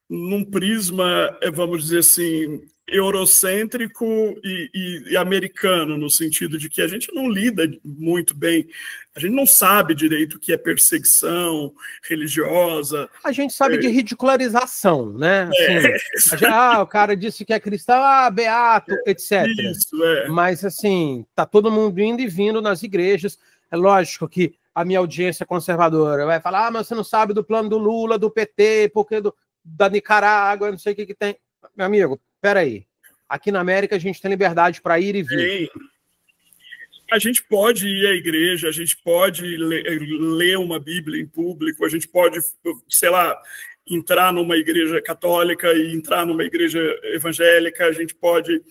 B: num prisma, vamos dizer assim, eurocêntrico e americano, no sentido de que a gente não lida muito bem, a gente não sabe direito o que é perseguição religiosa.
A: A gente sabe de ridicularização, né? Assim, o cara disse que é cristão, beato, etc.
B: Isso,
A: Mas, assim, tá todo mundo indo e vindo nas igrejas. É lógico que a minha audiência conservadora vai falar, mas você não sabe do plano do Lula, do PT, porque da Nicarágua, não sei o que tem. Meu amigo, peraí. Aqui na América a gente tem liberdade para ir e vir.
B: A gente pode ir à igreja, a gente pode ler uma Bíblia em público, a gente pode, sei lá, entrar numa igreja católica e entrar numa igreja evangélica, a gente pode...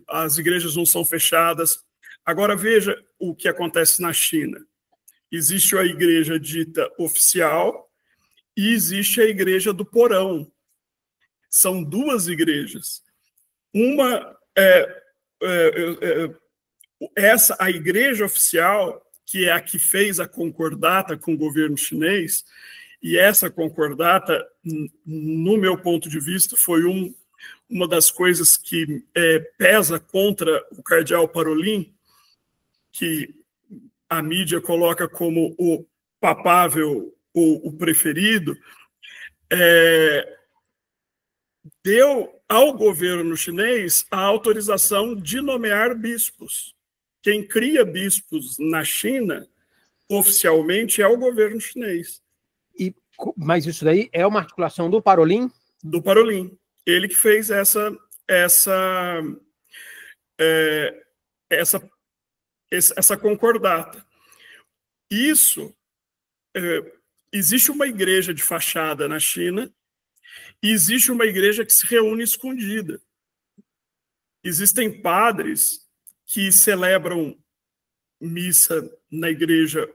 B: as igrejas não são fechadas. Agora, veja o que acontece na China. Existe a igreja dita oficial e existe a igreja do porão. São duas igrejas. Uma a igreja oficial, que é a que fez a concordata com o governo chinês, e essa concordata, no meu ponto de vista, foi uma das coisas que pesa contra o cardeal Parolin, que a mídia coloca como o papável ou o preferido, deu ao governo chinês a autorização de nomear bispos. Quem cria bispos na China, oficialmente, é o governo chinês.
A: Mas isso daí é uma articulação do Parolin?
B: Do Parolin. Ele que fez essa concordata. Isso, existe uma igreja de fachada na China e existe uma igreja que se reúne escondida. Existem padres que celebram missa na igreja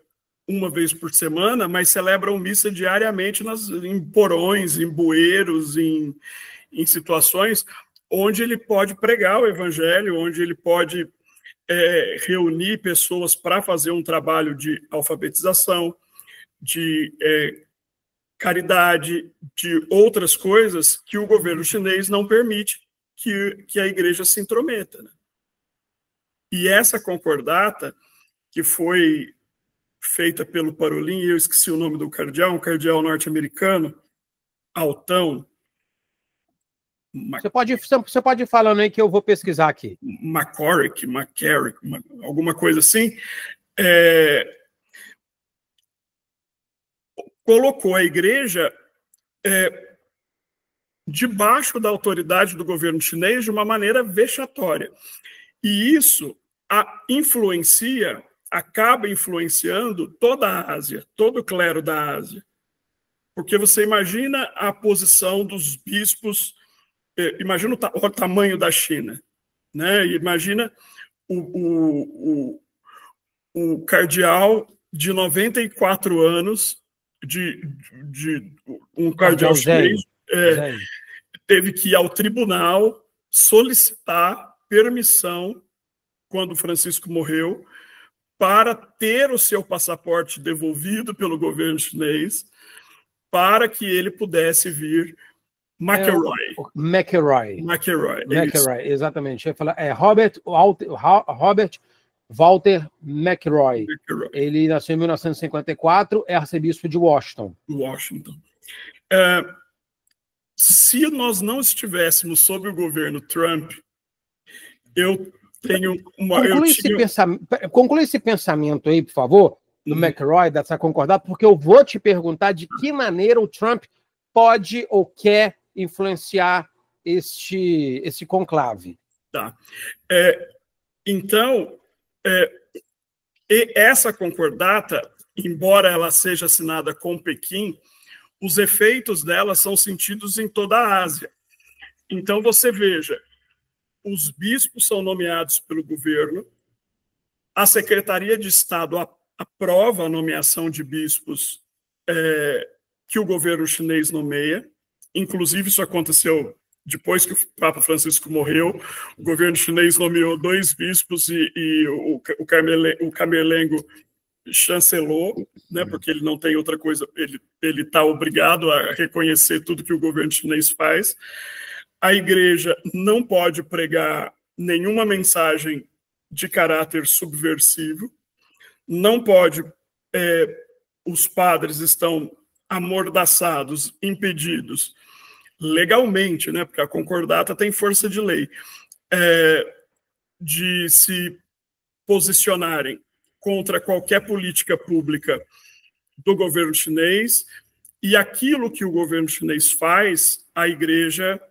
B: uma vez por semana, mas celebram missa diariamente em porões, em bueiros, em situações onde ele pode pregar o evangelho, onde ele pode reunir pessoas para fazer um trabalho de alfabetização, de caridade, de outras coisas que o governo chinês não permite que a igreja se intrometa. Né? E essa concordata, que foi feita pelo Parolin, eu esqueci o nome do cardeal, um cardeal norte-americano, altão.
A: Você pode ir falando aí que eu vou pesquisar aqui.
B: McCarrick, alguma coisa assim, colocou a igreja debaixo da autoridade do governo chinês de uma maneira vexatória. E isso acaba influenciando toda a Ásia, todo o clero da Ásia. Porque você imagina a posição dos bispos, imagina o tamanho da China, né? Imagina o cardeal de 94 anos, um cardeal chinês, teve que ir ao tribunal solicitar permissão, quando Francisco morreu, para ter o seu passaporte devolvido pelo governo chinês, para que ele pudesse vir. McElroy,
A: exatamente. Eu ia falar, Robert Walter McElroy. Ele nasceu em 1954, é arcebispo de Washington.
B: Se nós não estivéssemos sob o governo Trump, eu tenho uma...
A: Conclui esse pensamento aí, por favor, do McElroy, dessa concordata, porque eu vou te perguntar de que maneira o Trump pode ou quer influenciar esse conclave.
B: Tá. Então, essa concordata, embora ela seja assinada com Pequim, os efeitos dela são sentidos em toda a Ásia. Então, você veja, os bispos são nomeados pelo governo, a Secretaria de Estado aprova a nomeação de bispos que o governo chinês nomeia. Inclusive, isso aconteceu depois que o Papa Francisco morreu. O governo chinês nomeou 2 bispos e o camerlengo chancelou, né, porque ele não tem outra coisa, ele está obrigado a reconhecer tudo que o governo chinês faz. A igreja não pode pregar nenhuma mensagem de caráter subversivo, não pode, os padres estão amordaçados, impedidos legalmente, né, porque a concordata tem força de lei, de se posicionarem contra qualquer política pública do governo chinês, e aquilo que o governo chinês faz, a igreja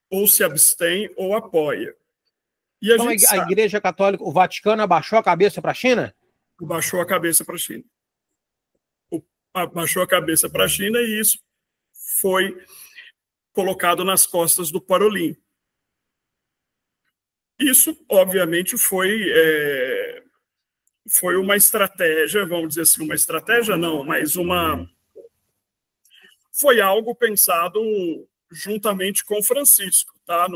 B: ou se abstém ou apoia. E
A: então a Igreja Católica, o Vaticano abaixou a cabeça para a China?
B: Abaixou a cabeça para a China. Abaixou a cabeça para a China e isso foi colocado nas costas do Parolin. Isso, obviamente, foi uma estratégia, vamos dizer assim, uma estratégia não, mas foi algo pensado juntamente com Francisco, tá?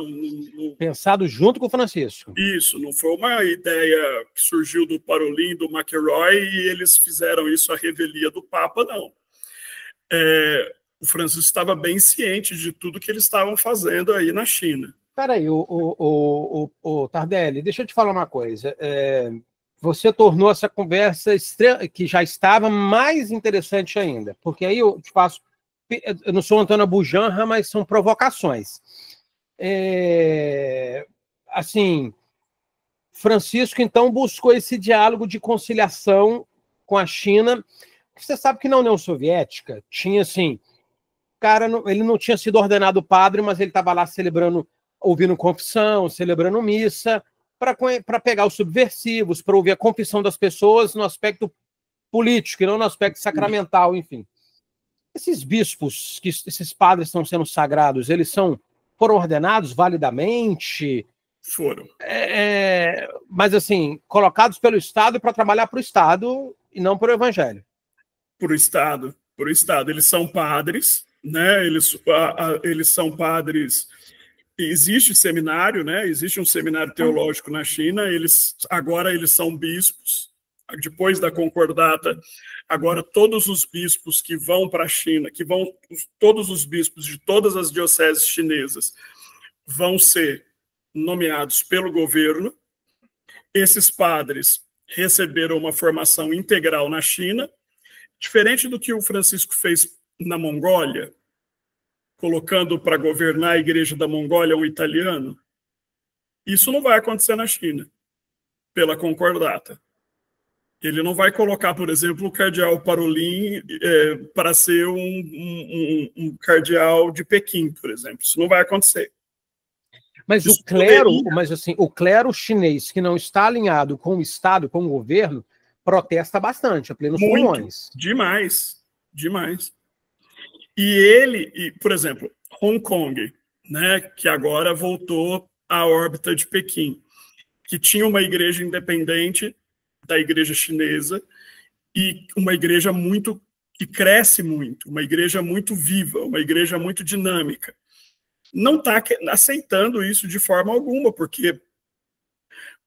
A: Pensado junto com Francisco.
B: Isso, não foi uma ideia que surgiu do Parolin, do McElroy, e eles fizeram isso à revelia do Papa, não. O Francisco estava bem ciente de tudo que eles estavam fazendo aí na China.
A: Peraí, o Tardelli, deixa eu te falar uma coisa. Você tornou essa conversa que já estava mais interessante ainda, porque aí eu te faço... Eu não sou Antônio Bujanra, mas são provocações. Assim, Francisco, então, buscou esse diálogo de conciliação com a China. Você sabe que na União Soviética tinha, assim, cara, ele não tinha sido ordenado padre, mas ele estava lá celebrando, ouvindo confissão, celebrando missa, para pegar os subversivos, para ouvir a confissão das pessoas no aspecto político e não no aspecto sacramental, enfim. Esses bispos, esses padres estão sendo sagrados, eles foram ordenados validamente?
B: Foram.
A: Mas, assim, colocados pelo Estado para trabalhar para o Estado e não para o Evangelho.
B: Para o Estado. Eles são padres, né? Eles são padres. Existe seminário, né? Existe um seminário teológico na China. Agora eles são bispos. Depois da concordata, agora todos os bispos que vão para a China, todos os bispos de todas as dioceses chinesas vão ser nomeados pelo governo. Esses padres receberam uma formação integral na China, diferente do que o Francisco fez na Mongólia, colocando para governar a igreja da Mongólia um italiano. Isso não vai acontecer na China, pela concordata. Ele não vai colocar, por exemplo, o cardeal Parolin para ser um cardeal de Pequim, por exemplo. Isso não vai acontecer.
A: Mas isso o clero chinês que não está alinhado com o Estado, com o governo, protesta bastante, a plenos pulmões.
B: Demais. E por exemplo, Hong Kong, né, que agora voltou à órbita de Pequim. que tinha uma igreja independente da igreja chinesa e uma igreja muito que cresce muito, uma igreja muito viva, uma igreja muito dinâmica. Não está aceitando isso de forma alguma, porque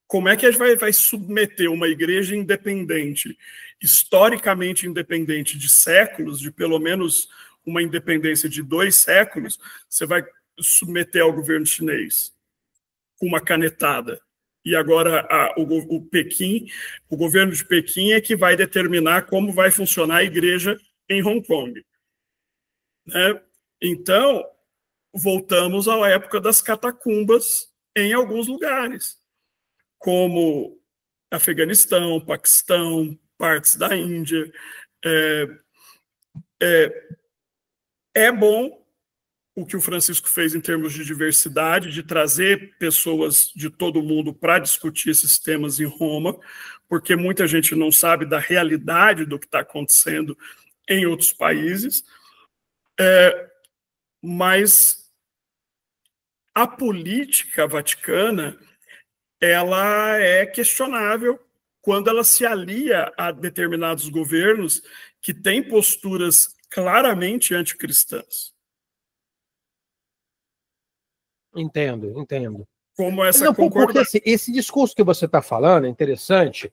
B: como é que a gente vai submeter uma igreja independente, historicamente independente de séculos, de pelo menos uma independência de 2 séculos, você vai submeter ao governo chinês com uma canetada? E agora o Pequim, o governo de Pequim é que vai determinar como vai funcionar a igreja em Hong Kong, né? Então, voltamos à época das catacumbas em alguns lugares, como Afeganistão, Paquistão, partes da Índia. É bom o que o Francisco fez em termos de diversidade, de trazer pessoas de todo mundo para discutir esses temas em Roma, porque muita gente não sabe da realidade do que está acontecendo em outros países. Mas a política vaticana, ela é questionável quando ela se alia a determinados governos que têm posturas claramente anticristãs.
A: Entendo.
B: Como essa
A: Não, porque esse discurso que você está falando é interessante,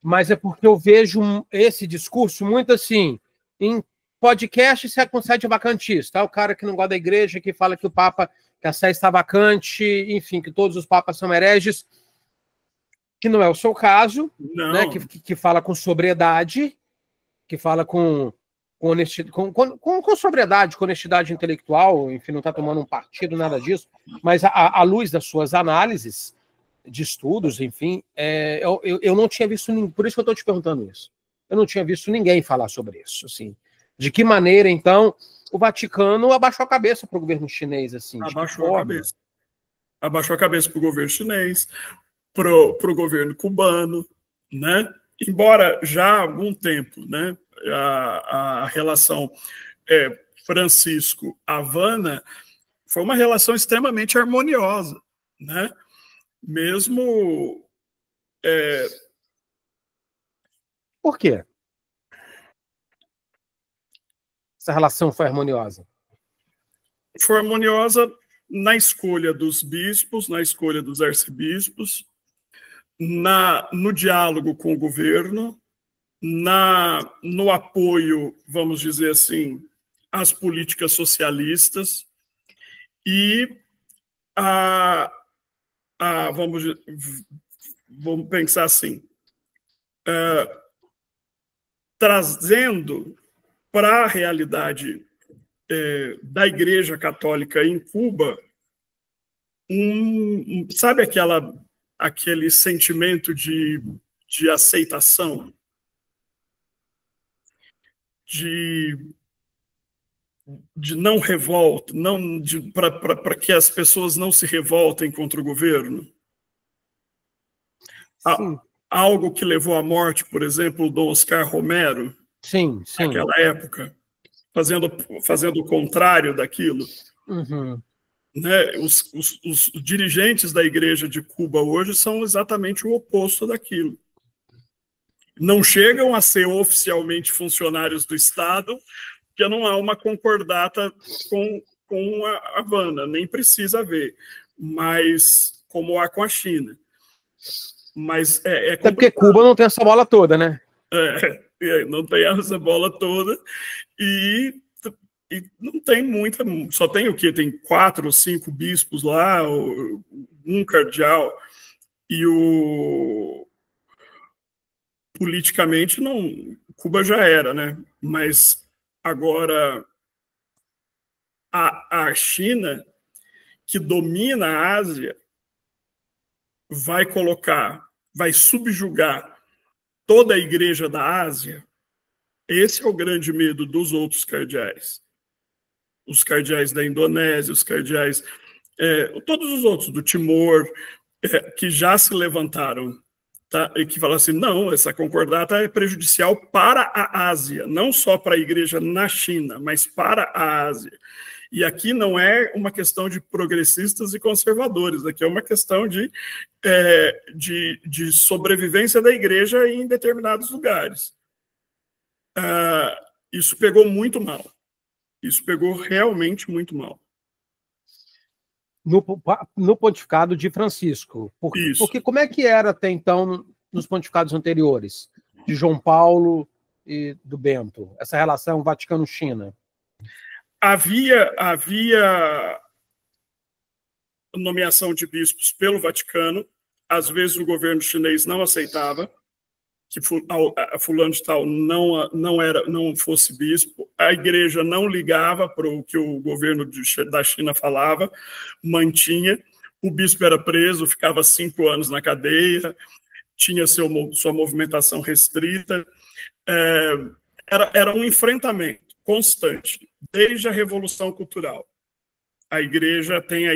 A: mas é porque eu vejo esse discurso muito assim, em podcast você consegue vacantista, o cara que não gosta da igreja, que fala que o Papa, que a Sé está vacante, enfim, que todos os papas são hereges, que não é o seu caso, né? Que fala com sobriedade, que fala com honestidade, com sobriedade, com honestidade intelectual, enfim, não está tomando um partido, nada disso, mas à luz das suas análises de estudos, enfim, eu não tinha visto, por isso que eu estou te perguntando isso, eu não tinha visto ninguém falar sobre isso, assim, de que maneira, então, o Vaticano abaixou a cabeça para o governo chinês, assim,
B: abaixou a cabeça para o governo chinês, para o governo cubano, né? Embora já há algum tempo, né, a relação Francisco-Havana foi uma relação extremamente harmoniosa, né? Mesmo...
A: Por quê? Essa relação foi harmoniosa?
B: Foi harmoniosa na escolha dos bispos, na escolha dos arcebispos, no diálogo com o governo, no apoio, vamos dizer assim, às políticas socialistas e vamos pensar assim, trazendo para a realidade da Igreja Católica em Cuba sabe aquele sentimento de aceitação, de não revolta, para que as pessoas não se revoltem contra o governo. Algo que levou à morte, por exemplo, do Oscar Romero,
A: sim.
B: naquela época, fazendo o contrário daquilo.
A: Uhum.
B: Né? Os dirigentes da Igreja de Cuba hoje são exatamente o oposto daquilo. Não chegam a ser oficialmente funcionários do Estado, porque não há uma concordata com a Havana, nem precisa haver, mas como há com a China. Mas
A: até porque Cuba não tem essa bola toda, né?
B: Não tem essa bola toda e não tem muita, só tem o quê? Tem 4 ou 5 bispos lá, um cardeal, e politicamente não, Cuba já era, né? Mas agora a China, que domina a Ásia, vai subjugar toda a igreja da Ásia. Esse é o grande medo dos outros cardeais. Os cardeais da Indonésia, os cardeais, todos os outros, do Timor, que já se levantaram tá, e que fala assim, não, essa concordata é prejudicial para a Ásia, não só para a igreja na China, mas para a Ásia. E aqui não é uma questão de progressistas e conservadores, aqui é uma questão de sobrevivência da igreja em determinados lugares. Isso pegou muito mal. Isso pegou realmente muito mal.
A: No pontificado de Francisco. Porque como é que era até então nos pontificados anteriores, de João Paulo e do Bento, essa relação Vaticano-China?
B: Havia nomeação de bispos pelo Vaticano, às vezes o governo chinês não aceitava que fulano de tal não fosse bispo, a igreja não ligava para o que o governo da China falava, mantinha, o bispo era preso, ficava 5 anos na cadeia, tinha sua movimentação restrita, era um enfrentamento constante, desde a Revolução Cultural. A igreja tem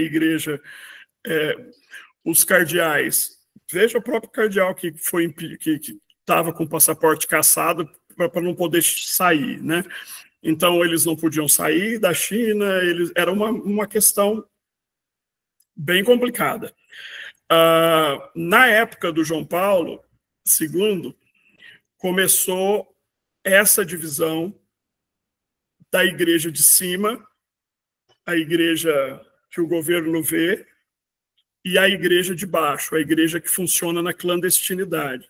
B: os cardeais, veja o próprio cardeal que foi que estava com o passaporte cassado para não poder sair, né? Então, eles não podiam sair da China, era uma questão bem complicada. Na época do João Paulo II, começou essa divisão da igreja de cima, a igreja que o governo vê, e a igreja de baixo, a igreja que funciona na clandestinidade.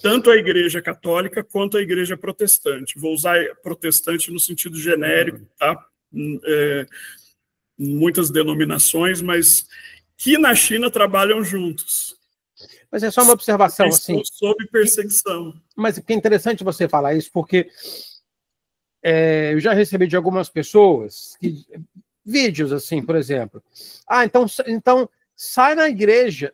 B: Tanto a igreja católica quanto a igreja protestante. Vou usar protestante no sentido genérico, tá? Muitas denominações, mas que na China trabalham juntos.
A: Mas é só uma observação, assim.
B: Sob perseguição.
A: Mas é interessante você falar isso, porque eu já recebi de algumas pessoas vídeos, assim, por exemplo. Então sai na igreja...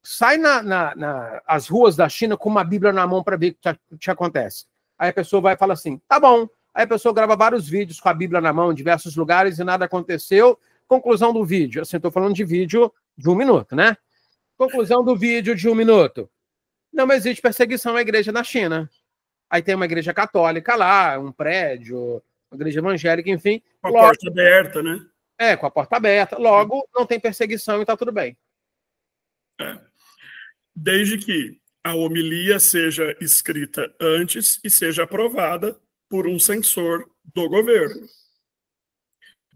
A: sai nas ruas da China com uma Bíblia na mão para ver o que te acontece. Aí a pessoa vai e fala assim, tá bom. Aí a pessoa grava vários vídeos com a Bíblia na mão em diversos lugares e nada aconteceu. Conclusão do vídeo. Assim, estou falando de vídeo de 1 minuto, né? Conclusão do vídeo de 1 minuto. Não existe perseguição à igreja na China. Aí tem uma igreja católica lá, um prédio, uma igreja evangélica, enfim.
B: Com a porta aberta, né?
A: Com a porta aberta. Logo, não tem perseguição e está tudo bem.
B: Desde que a homilia seja escrita antes e seja aprovada por um censor do governo.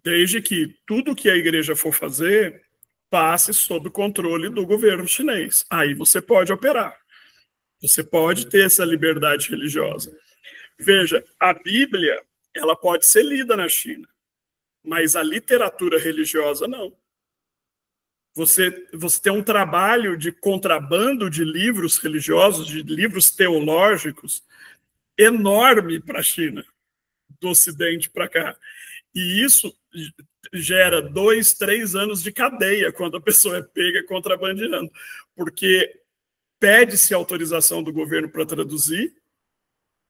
B: Desde que tudo que a igreja for fazer passe sob controle do governo chinês. Aí você pode operar. Você pode ter essa liberdade religiosa. Veja, a Bíblia, ela pode ser lida na China, mas a literatura religiosa não. Você tem um trabalho de contrabando de livros religiosos, de livros teológicos, enorme para a China, do Ocidente para cá. E isso gera 2, 3 anos de cadeia quando a pessoa é pega contrabandeando, porque pede-se autorização do governo para traduzir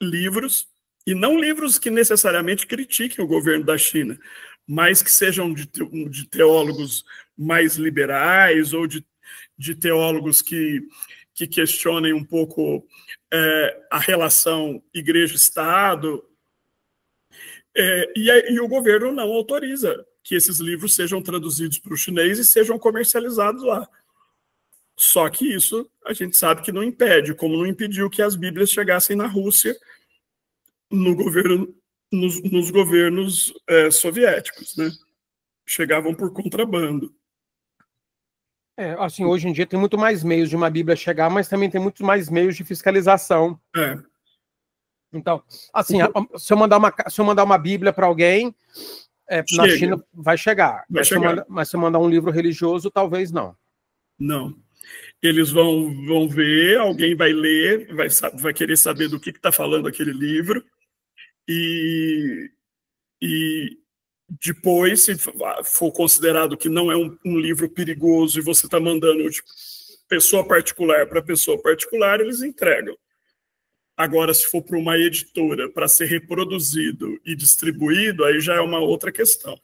B: livros, e não livros que necessariamente critiquem o governo da China, mas que sejam de teólogos mais liberais ou de teólogos que questionem um pouco a relação igreja-estado. E o governo não autoriza que esses livros sejam traduzidos para o chinês e sejam comercializados lá. Só que isso a gente sabe que não impede, como não impediu que as Bíblias chegassem na Rússia nos governos soviéticos, né? Chegavam por contrabando.
A: Assim, hoje em dia tem muito mais meios de uma Bíblia chegar, mas também tem muito mais meios de fiscalização. Então, assim, se eu mandar uma Bíblia para alguém, na China vai chegar. Mas se eu mandar um livro religioso, talvez não.
B: Não. Eles vão ver, alguém vai ler, vai querer saber do que está falando aquele livro, e depois, se for considerado que não é um livro perigoso e você está mandando de pessoa particular para pessoa particular, eles entregam. Agora, se for para uma editora para ser reproduzido e distribuído, aí já é uma outra questão.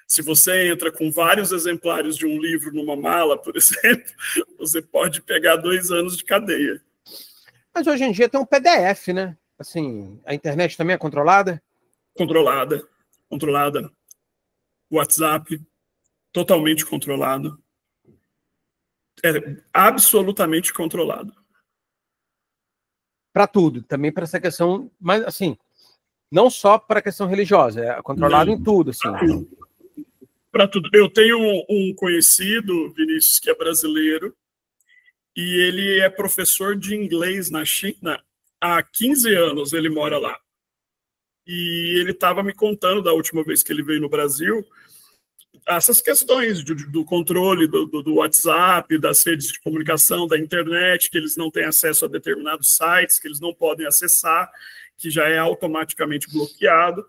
B: Se você entra com vários exemplares de um livro numa mala, por exemplo, você pode pegar 2 anos de cadeia.
A: Mas hoje em dia tem um PDF, né? Assim, a internet também é controlada?
B: Controlada. WhatsApp, totalmente controlado. É absolutamente controlado.
A: Para tudo, também para essa questão, mas assim, não só para a questão religiosa, é controlado em tudo, assim.
B: Para tudo. Eu tenho um conhecido, Vinícius, que é brasileiro, e ele é professor de inglês na China. Há 15 anos ele mora lá. E ele estava me contando da última vez que ele veio no Brasil essas questões do controle do WhatsApp, das redes de comunicação, da internet, que eles não têm acesso a determinados sites, que eles não podem acessar, que já é automaticamente bloqueado.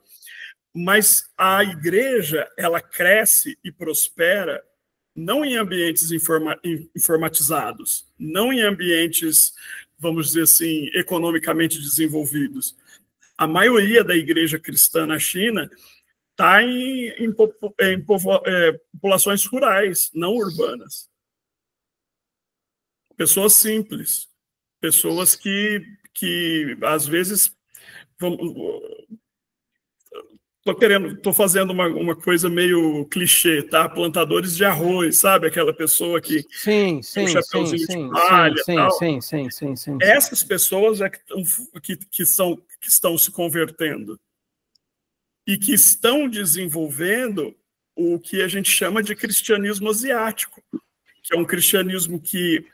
B: Mas a igreja, ela cresce e prospera não em ambientes informatizados, não em ambientes, vamos dizer assim, economicamente desenvolvidos. A maioria da igreja cristã na China está em populações rurais, não urbanas. Pessoas simples, pessoas que às vezes Tô fazendo uma coisa meio clichê, tá? Plantadores de arroz, sabe? Aquela pessoa que
A: tem um
B: chapeuzinho de palha e tal.
A: Sim.
B: Essas pessoas é que estão se convertendo e que estão desenvolvendo o que a gente chama de cristianismo asiático, que é um cristianismo que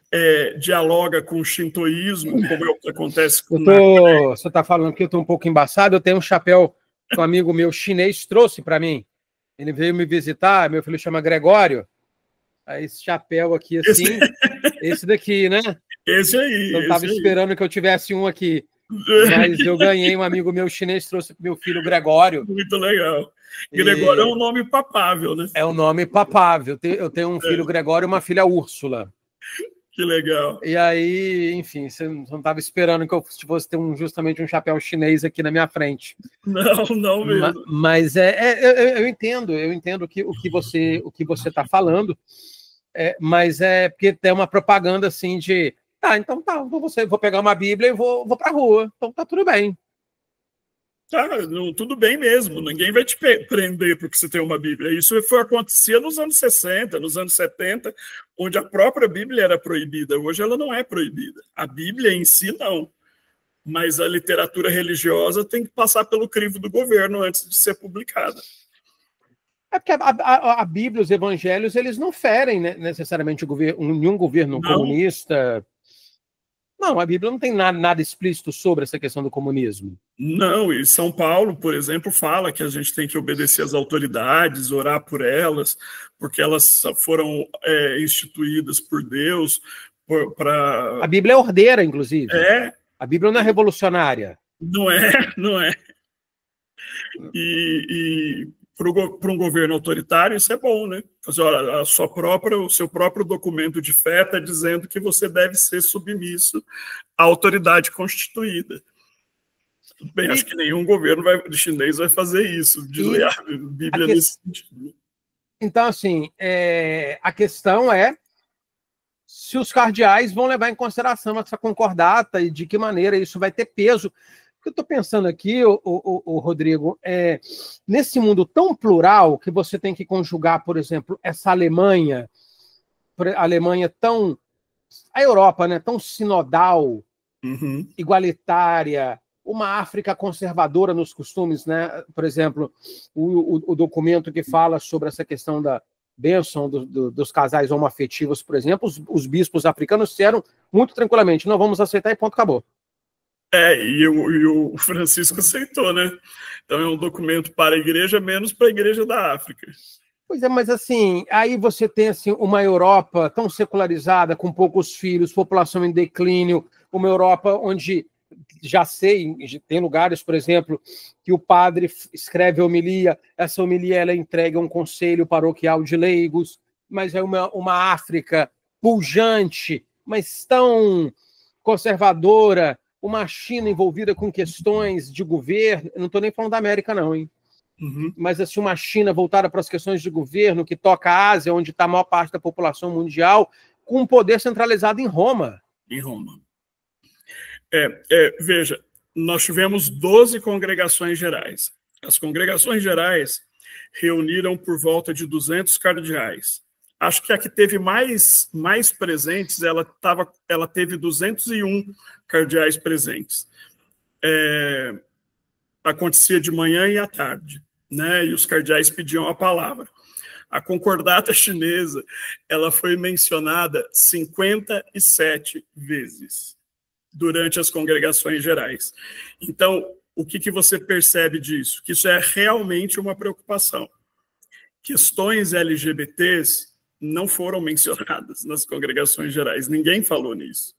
B: dialoga com o shintoísmo, como é o que acontece com
A: Você está falando que eu estou um pouco embaçado, eu tenho um chapéu que um amigo meu chinês trouxe para mim. Ele veio me visitar, meu filho chama Gregório. Aí esse chapéu aqui, assim, esse daqui, né?
B: Esse aí.
A: Eu estava esperando que eu tivesse um aqui. Mas eu ganhei, um amigo meu chinês trouxe para meu filho Gregório.
B: Muito legal. Gregório é um nome papável, né?
A: É um nome papável. Eu tenho um filho Gregório e uma filha Úrsula.
B: Que legal.
A: E aí, enfim, você não estava esperando que eu fosse ter justamente um chapéu chinês aqui na minha frente.
B: Não mesmo.
A: Mas eu entendo o que você está falando, mas é porque tem uma propaganda assim de então vou pegar uma Bíblia e vou para a rua, então tá tudo bem.
B: Tá, tudo bem mesmo, ninguém vai te prender porque você tem uma Bíblia. Isso acontecia nos anos 60, nos anos 70, onde a própria Bíblia era proibida. Hoje ela não é proibida. A Bíblia em si, não. Mas a literatura religiosa tem que passar pelo crivo do governo antes de ser publicada.
A: É porque a Bíblia, os evangelhos, eles não ferem, né, necessariamente nenhum governo comunista. Não, a Bíblia não tem nada explícito sobre essa questão do comunismo.
B: Não, e São Paulo, por exemplo, fala que a gente tem que obedecer às autoridades, orar por elas, porque elas foram instituídas por Deus para...
A: A Bíblia é ordeira, inclusive.
B: É.
A: A Bíblia não é revolucionária.
B: Não é. E para um governo autoritário, isso é bom, né? Olha, o seu próprio documento de fé está dizendo que você deve ser submisso à autoridade constituída. Tudo bem, acho que nenhum governo chinês vai fazer isso, de ler a Bíblia nesse sentido.
A: Então, assim, a questão é se os cardeais vão levar em consideração essa concordata e de que maneira isso vai ter peso. O que eu estou pensando aqui, o Rodrigo, nesse mundo tão plural que você tem que conjugar, por exemplo, essa Alemanha tão... A Europa, né, tão sinodal, igualitária, uma África conservadora nos costumes, né? Por exemplo, o documento que fala sobre essa questão da bênção dos casais homoafetivos, por exemplo, os bispos africanos disseram muito tranquilamente, não vamos aceitar e ponto, acabou.
B: E o Francisco aceitou, né? Então é um documento para a igreja, menos para a igreja da África.
A: Pois é, mas assim, aí você tem assim, uma Europa tão secularizada, com poucos filhos, população em declínio, uma Europa onde, já sei, tem lugares, por exemplo, que o padre escreve a homilia, essa homilia ela é entregue a um conselho paroquial de leigos, mas é uma África pujante, mas tão conservadora, uma China envolvida com questões de governo, não estou nem falando da América não, hein? mas assim, uma China voltada para as questões de governo, que toca a Ásia, onde está a maior parte da população mundial, com um poder centralizado em Roma.
B: Em Roma. Veja, nós tivemos 12 congregações gerais. As congregações gerais reuniram por volta de 200 cardeais. Acho que a que teve mais presentes, ela teve 201 cardeais presentes. Acontecia de manhã e à tarde, né? E os cardeais pediam a palavra. A concordata chinesa, ela foi mencionada 57 vezes durante as congregações gerais. Então, o que você percebe disso? Que isso é realmente uma preocupação. Questões LGBTs não foram mencionadas nas congregações gerais. Ninguém falou nisso.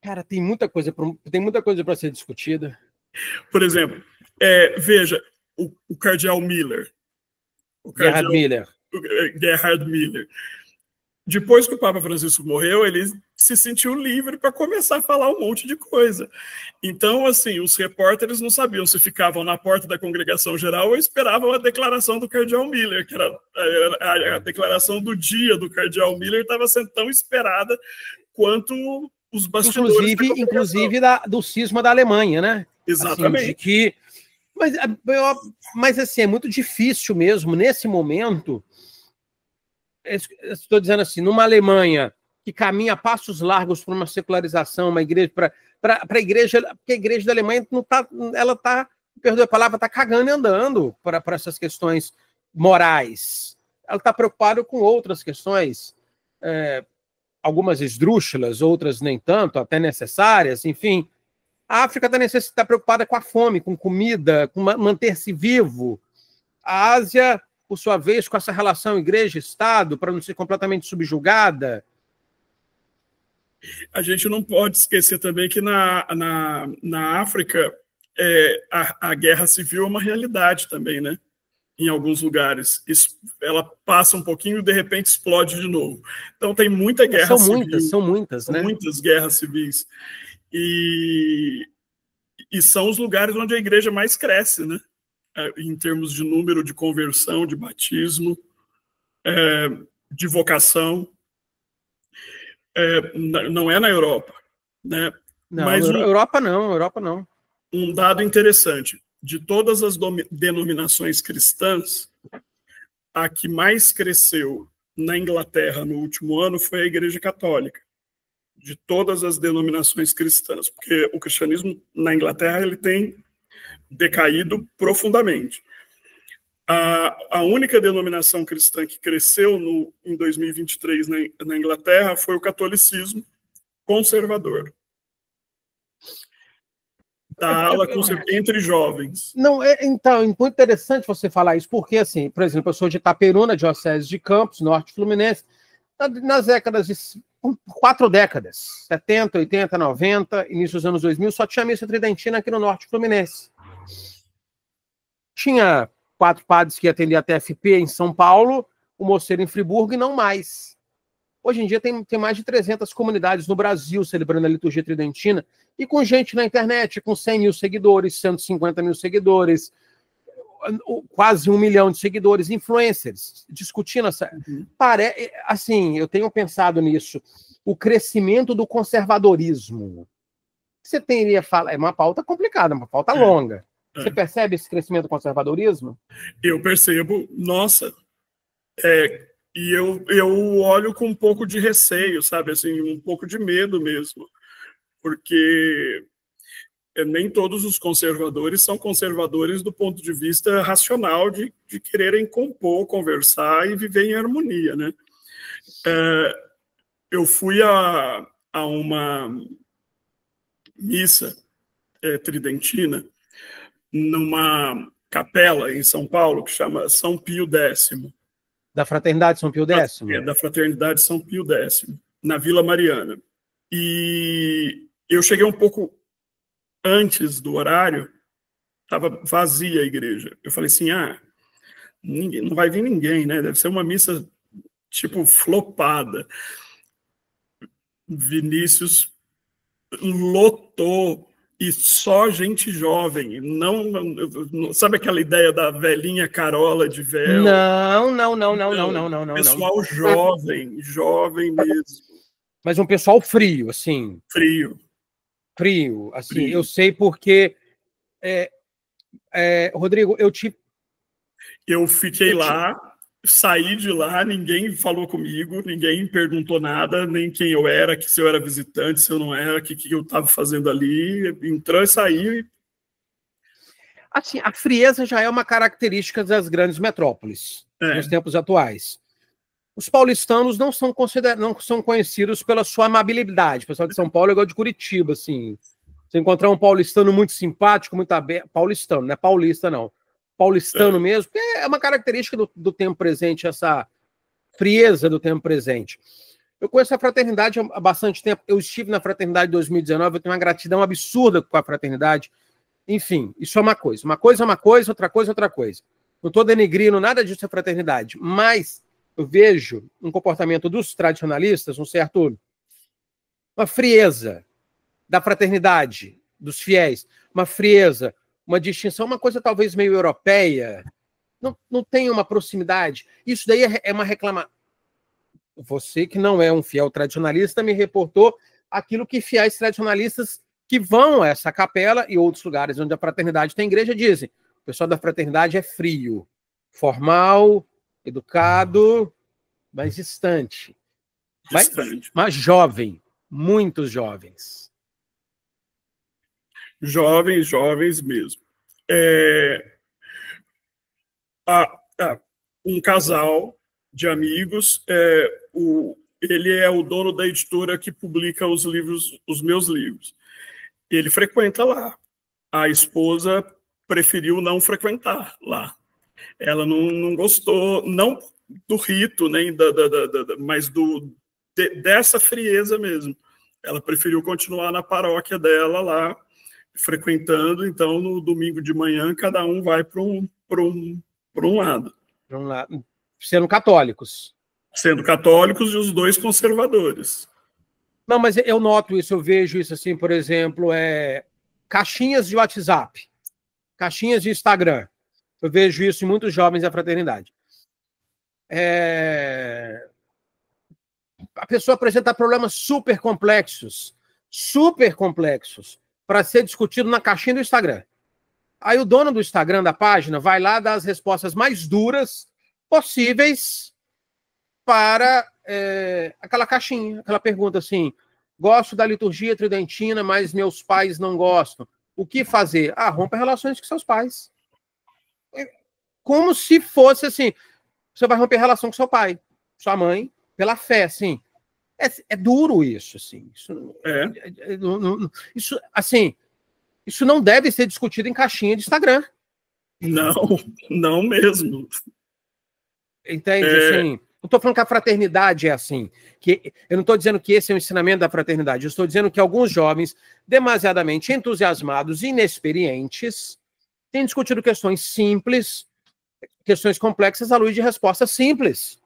A: Cara, tem muita coisa para ser discutida.
B: Por exemplo, veja, o cardeal Miller. Gerhard Miller. Depois que o Papa Francisco morreu, ele se sentiu livre para começar a falar um monte de coisa. Então, assim, os repórteres não sabiam se ficavam na porta da congregação geral ou esperavam a declaração do cardeal Miller, que era a declaração do dia do cardeal Miller, estava sendo tão esperada quanto os bastidores.
A: Inclusive do cisma da Alemanha, né?
B: Exatamente.
A: Assim, mas assim, é muito difícil mesmo, nesse momento. Estou dizendo assim, numa Alemanha que caminha a passos largos para uma secularização, uma igreja para a igreja, porque a igreja da Alemanha não tá, ela está, perdoe a palavra, está cagando e andando para essas questões morais. Ela está preocupada com outras questões, algumas esdrúxulas, outras nem tanto, até necessárias, enfim. A África está preocupada com a fome, com comida, com manter-se vivo. A Ásia, por sua vez, com essa relação igreja-estado, para não ser completamente subjugada.
B: A gente não pode esquecer também que na África a guerra civil é uma realidade também, né? Em alguns lugares. Ela passa um pouquinho e, de repente, explode de novo. Então, tem muita guerra civil.
A: São muitas, né?
B: Muitas guerras civis. E são os lugares onde a igreja mais cresce, né? Em termos de número de conversão, de batismo, de vocação. Não é na Europa, né?
A: Não, mas Europa não.
B: Um dado interessante, de todas as denominações cristãs, a que mais cresceu na Inglaterra no último ano foi a Igreja Católica, de todas as denominações cristãs, porque o cristianismo na Inglaterra ele tem decaído profundamente. A única denominação cristã que cresceu em 2023 na Inglaterra foi o catolicismo conservador. Da ala entre jovens.
A: Não, então, é muito interessante você falar isso, porque, assim, por exemplo, eu sou de Itaperuna, diocese de Campos, Norte Fluminense, nas décadas de 4 décadas, 70, 80, 90, início dos anos 2000, só tinha missa tridentina aqui no Norte Fluminense. Tinha 4 padres que atendiam a TFP em São Paulo, o Moceiro em Friburgo e não mais. Hoje em dia tem mais de 300 comunidades no Brasil celebrando a liturgia tridentina e com gente na internet, com 100 mil seguidores, 150 mil seguidores, quase 1 milhão de seguidores, influencers, discutindo essa... Assim, eu tenho pensado nisso. O crescimento do conservadorismo. Você teria falar, é uma pauta complicada, uma pauta longa. Você percebe esse crescimento do conservadorismo?
B: Eu percebo, nossa. E eu olho com um pouco de receio, sabe? Assim, um pouco de medo mesmo. Porque nem todos os conservadores são conservadores do ponto de vista racional de quererem compor, conversar e viver em harmonia, né? Eu fui a uma missa tridentina numa capela em São Paulo que chama São Pio X.
A: Da Fraternidade São Pio X?
B: Da Fraternidade São Pio X, na Vila Mariana. E eu cheguei um pouco antes do horário, estava vazia a igreja. Eu falei assim, não vai vir ninguém, né? Deve ser uma missa, tipo, flopada. Vinícius lotou e só gente jovem. Sabe aquela ideia da velhinha Carola de véu?
A: Não.
B: Pessoal jovem mesmo.
A: Mas um pessoal frio, assim.
B: Frio,
A: assim.
B: frio.
A: Eu sei porque, Rodrigo,
B: eu fiquei lá, saí de lá, ninguém falou comigo, ninguém perguntou nada, nem quem eu era, se eu era visitante, se eu não era, o que eu estava fazendo ali. Entrou e saiu.
A: Assim, a frieza já é uma característica das grandes metrópoles, nos tempos atuais. Os paulistanos não são conhecidos pela sua amabilidade. O pessoal de São Paulo é igual de Curitiba, assim. Você encontrar um paulistano muito simpático, muito aberto, paulistano, não é paulista, não. Paulistano mesmo, porque é uma característica do tempo presente, essa frieza do tempo presente. Eu conheço a fraternidade há bastante tempo. Eu estive na fraternidade em 2019, eu tenho uma gratidão absurda com a fraternidade. Enfim, isso é uma coisa. Uma coisa é uma coisa, outra coisa é outra coisa. Não estou denegrindo nada disso, é fraternidade. Mas eu vejo um comportamento dos tradicionalistas, uma frieza da fraternidade, dos fiéis, uma frieza, uma distinção, uma coisa talvez meio europeia. Não tem uma proximidade. Isso daí é uma reclamação. Você que não é um fiel tradicionalista me reportou aquilo que fiéis tradicionalistas que vão a essa capela e outros lugares onde a fraternidade tem igreja dizem: o pessoal da fraternidade é frio, formal, educado, mas distante. Mas jovem, muitos jovens.
B: Jovens mesmo. Um casal de amigos, ele é o dono da editora que publica os meus livros. Ele frequenta lá. A esposa preferiu não frequentar lá. Ela não gostou, não do rito, nem mas dessa frieza mesmo. Ela preferiu continuar na paróquia dela lá, frequentando. Então, no domingo de manhã, cada um vai para um lado.
A: Sendo católicos.
B: Sendo católicos e os dois conservadores.
A: Não, mas eu noto isso, eu vejo isso assim, por exemplo, caixinhas de WhatsApp, caixinhas de Instagram. Eu vejo isso em muitos jovens da fraternidade. A pessoa apresenta problemas super complexos, para ser discutido na caixinha do Instagram. Aí o dono do Instagram da página vai lá dar as respostas mais duras possíveis para aquela caixinha, aquela pergunta assim: gosto da liturgia tridentina, mas meus pais não gostam. O que fazer? Rompa relações com seus pais. Como se fosse assim, você vai romper relação com seu pai, sua mãe, pela fé, assim. É duro isso, assim. Isso não deve ser discutido em caixinha de Instagram.
B: Não mesmo.
A: Entende? Assim, não estou falando que a fraternidade é assim. Eu não estou dizendo que esse é o ensinamento da fraternidade. Eu estou dizendo que alguns jovens, demasiadamente entusiasmados, inexperientes, têm discutido questões simples, questões complexas à luz de respostas simples.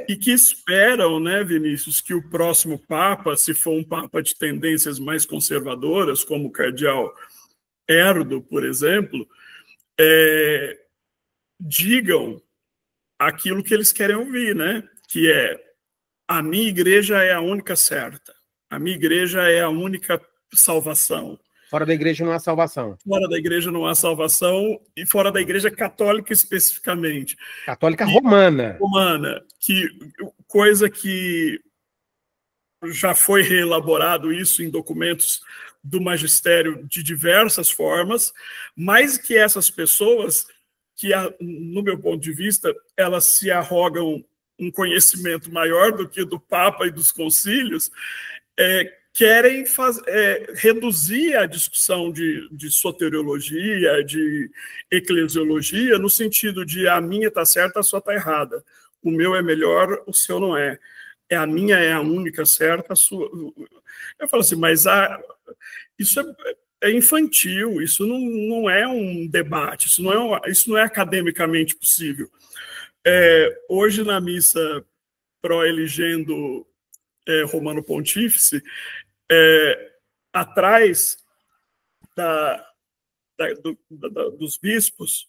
B: E que esperam, né, Vinícius, que o próximo Papa, se for um Papa de tendências mais conservadoras, como o cardeal Erdo, por exemplo, digam aquilo que eles querem ouvir, né? Que a minha igreja é a única certa, a minha igreja é a única salvação.
A: Fora da igreja não há salvação.
B: Fora da igreja não há salvação, e fora da igreja católica especificamente.
A: Católica romana.
B: Coisa que já foi reelaborado isso em documentos do magistério de diversas formas, mas que essas pessoas, que no meu ponto de vista, elas se arrogam um conhecimento maior do que do Papa e dos concílios, querem reduzir a discussão de soteriologia, de eclesiologia, no sentido de a minha está certa, a sua está errada. O meu é melhor, o seu não é. A minha é a única certa, a sua... Eu falo assim, mas isso é infantil, isso não é um debate, isso não é academicamente possível. Hoje, na missa pró-eligendo Romano Pontífice, atrás dos bispos,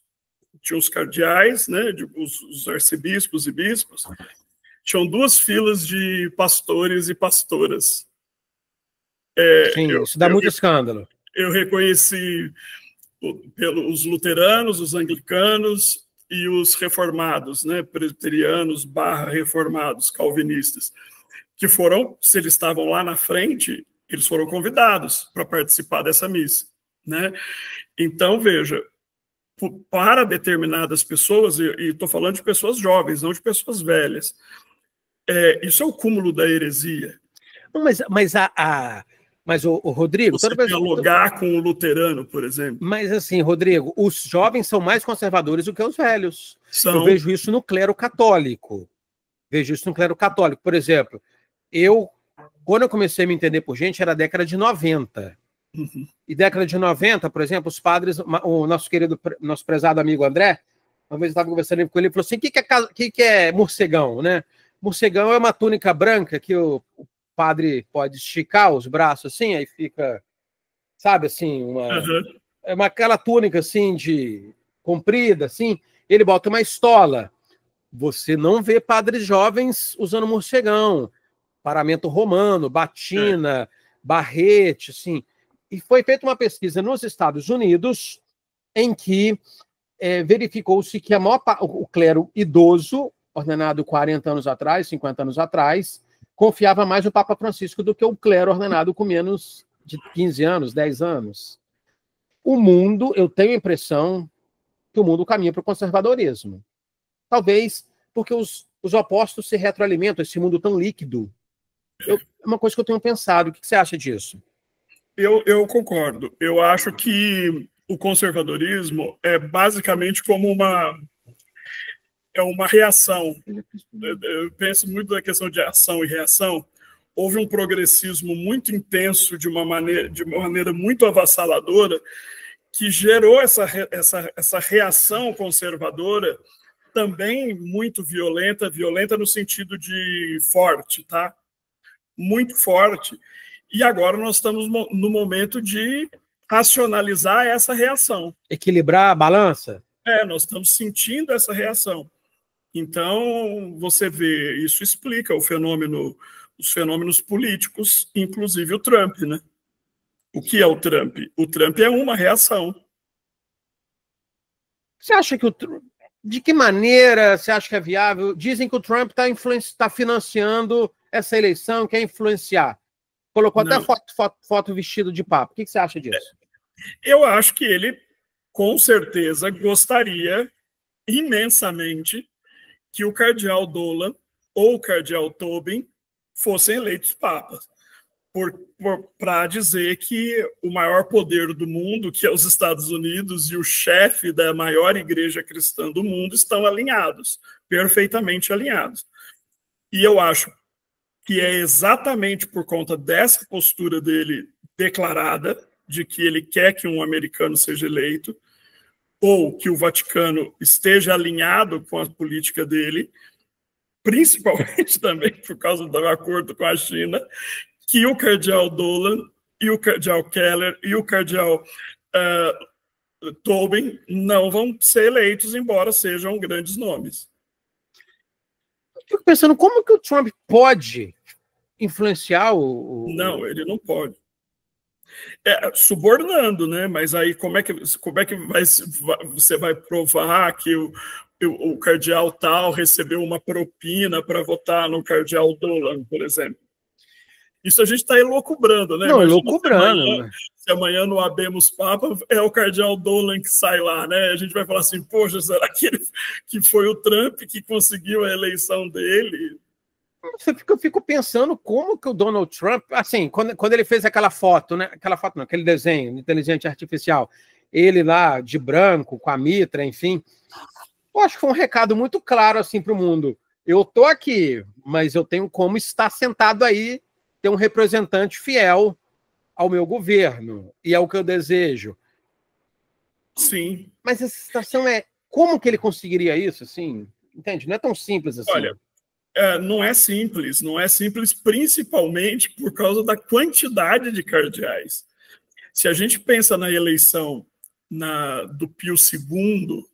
B: tinha os cardeais, né, os arcebispos e bispos, tinham 2 filas de pastores e pastoras.
A: Sim, isso dá muito escândalo.
B: Eu reconheci os luteranos, os anglicanos e os reformados, né, presbiterianos / reformados, calvinistas, que foram, se eles estavam lá na frente, eles foram convidados para participar dessa missa, né? Então, veja, para determinadas pessoas, e estou falando de pessoas jovens, não de pessoas velhas, isso é o cúmulo da heresia.
A: Mas o Rodrigo...
B: Você dialogar com o luterano, por exemplo.
A: Mas assim, Rodrigo, os jovens são mais conservadores do que os velhos. Eu vejo isso no clero católico. Por exemplo, quando eu comecei a me entender por gente, era a década de 90.
B: Uhum.
A: E década de 90, por exemplo, os padres, o nosso prezado amigo André, uma vez eu estava conversando com ele, ele falou assim, o que é morcegão, né? Morcegão é uma túnica branca que o padre pode esticar os braços assim, aí fica, sabe, assim, aquela túnica assim, comprida, assim, ele bota uma estola. Você não vê padres jovens usando morcegão, paramento romano, batina, barrete, assim. E foi feita uma pesquisa nos Estados Unidos em que verificou-se que o clero idoso, ordenado 40 anos atrás, 50 anos atrás, confiava mais no Papa Francisco do que o clero ordenado com menos de 15 anos, 10 anos. O mundo, eu tenho a impressão que o mundo caminha para o conservadorismo. Talvez porque os opostos se retroalimentam, esse mundo tão líquido. É uma coisa que eu tenho pensado. O que você acha disso?
B: Eu concordo. Eu acho que o conservadorismo é basicamente como uma reação. Eu penso muito na questão de ação e reação. Houve um progressismo muito intenso de uma maneira muito avassaladora que gerou essa reação conservadora também muito violenta no sentido de forte, tá? Muito forte. E agora nós estamos no momento de racionalizar essa reação.
A: Equilibrar a balança?
B: Nós estamos sentindo essa reação. Então, você vê, isso explica os fenômenos políticos, inclusive o Trump, né? O que é o Trump? O Trump é uma reação.
A: Você acha que de que maneira você acha que é viável? Dizem que o Trump está financiando essa eleição, quer influenciar. Colocou até foto vestido de papo. O que você acha disso?
B: Eu acho que ele, com certeza, gostaria imensamente que o cardeal Dolan ou o cardeal Tobin fossem eleitos papas, para dizer que o maior poder do mundo, que é os Estados Unidos, e o chefe da maior igreja cristã do mundo estão alinhados, perfeitamente alinhados. E eu acho que é exatamente por conta dessa postura dele declarada, de que ele quer que um americano seja eleito, ou que o Vaticano esteja alinhado com a política dele, principalmente também por causa do acordo com a China, que o cardeal Dolan e o cardeal Keller e o cardeal Tobin não vão ser eleitos, embora sejam grandes nomes.
A: Eu fico pensando, como que o Trump pode influenciar
B: Não, ele não pode. Subornando, né? Mas aí como é que você vai provar que o cardeal tal recebeu uma propina para votar no cardeal Dolan, por exemplo? Isso a gente está elocubrando, né?
A: Não, elocubrando.
B: Se amanhã no Habemos Papa é o cardeal Dolan que sai lá, né? A gente vai falar assim, poxa, será que foi o Trump que conseguiu a eleição dele?
A: Eu fico pensando como que o Donald Trump, assim, quando ele fez aquela foto, né? Aquele desenho de inteligência artificial, ele lá de branco, com a mitra, enfim. Eu acho que foi um recado muito claro assim para o mundo. Eu tô aqui, mas eu tenho como estar sentado aí, ter um representante fiel ao meu governo, e é o que eu desejo.
B: Sim.
A: Mas essa situação como que ele conseguiria isso, assim? Entende? Não é tão simples assim.
B: Olha, não é simples principalmente por causa da quantidade de cardeais. Se a gente pensa na eleição do Pio II,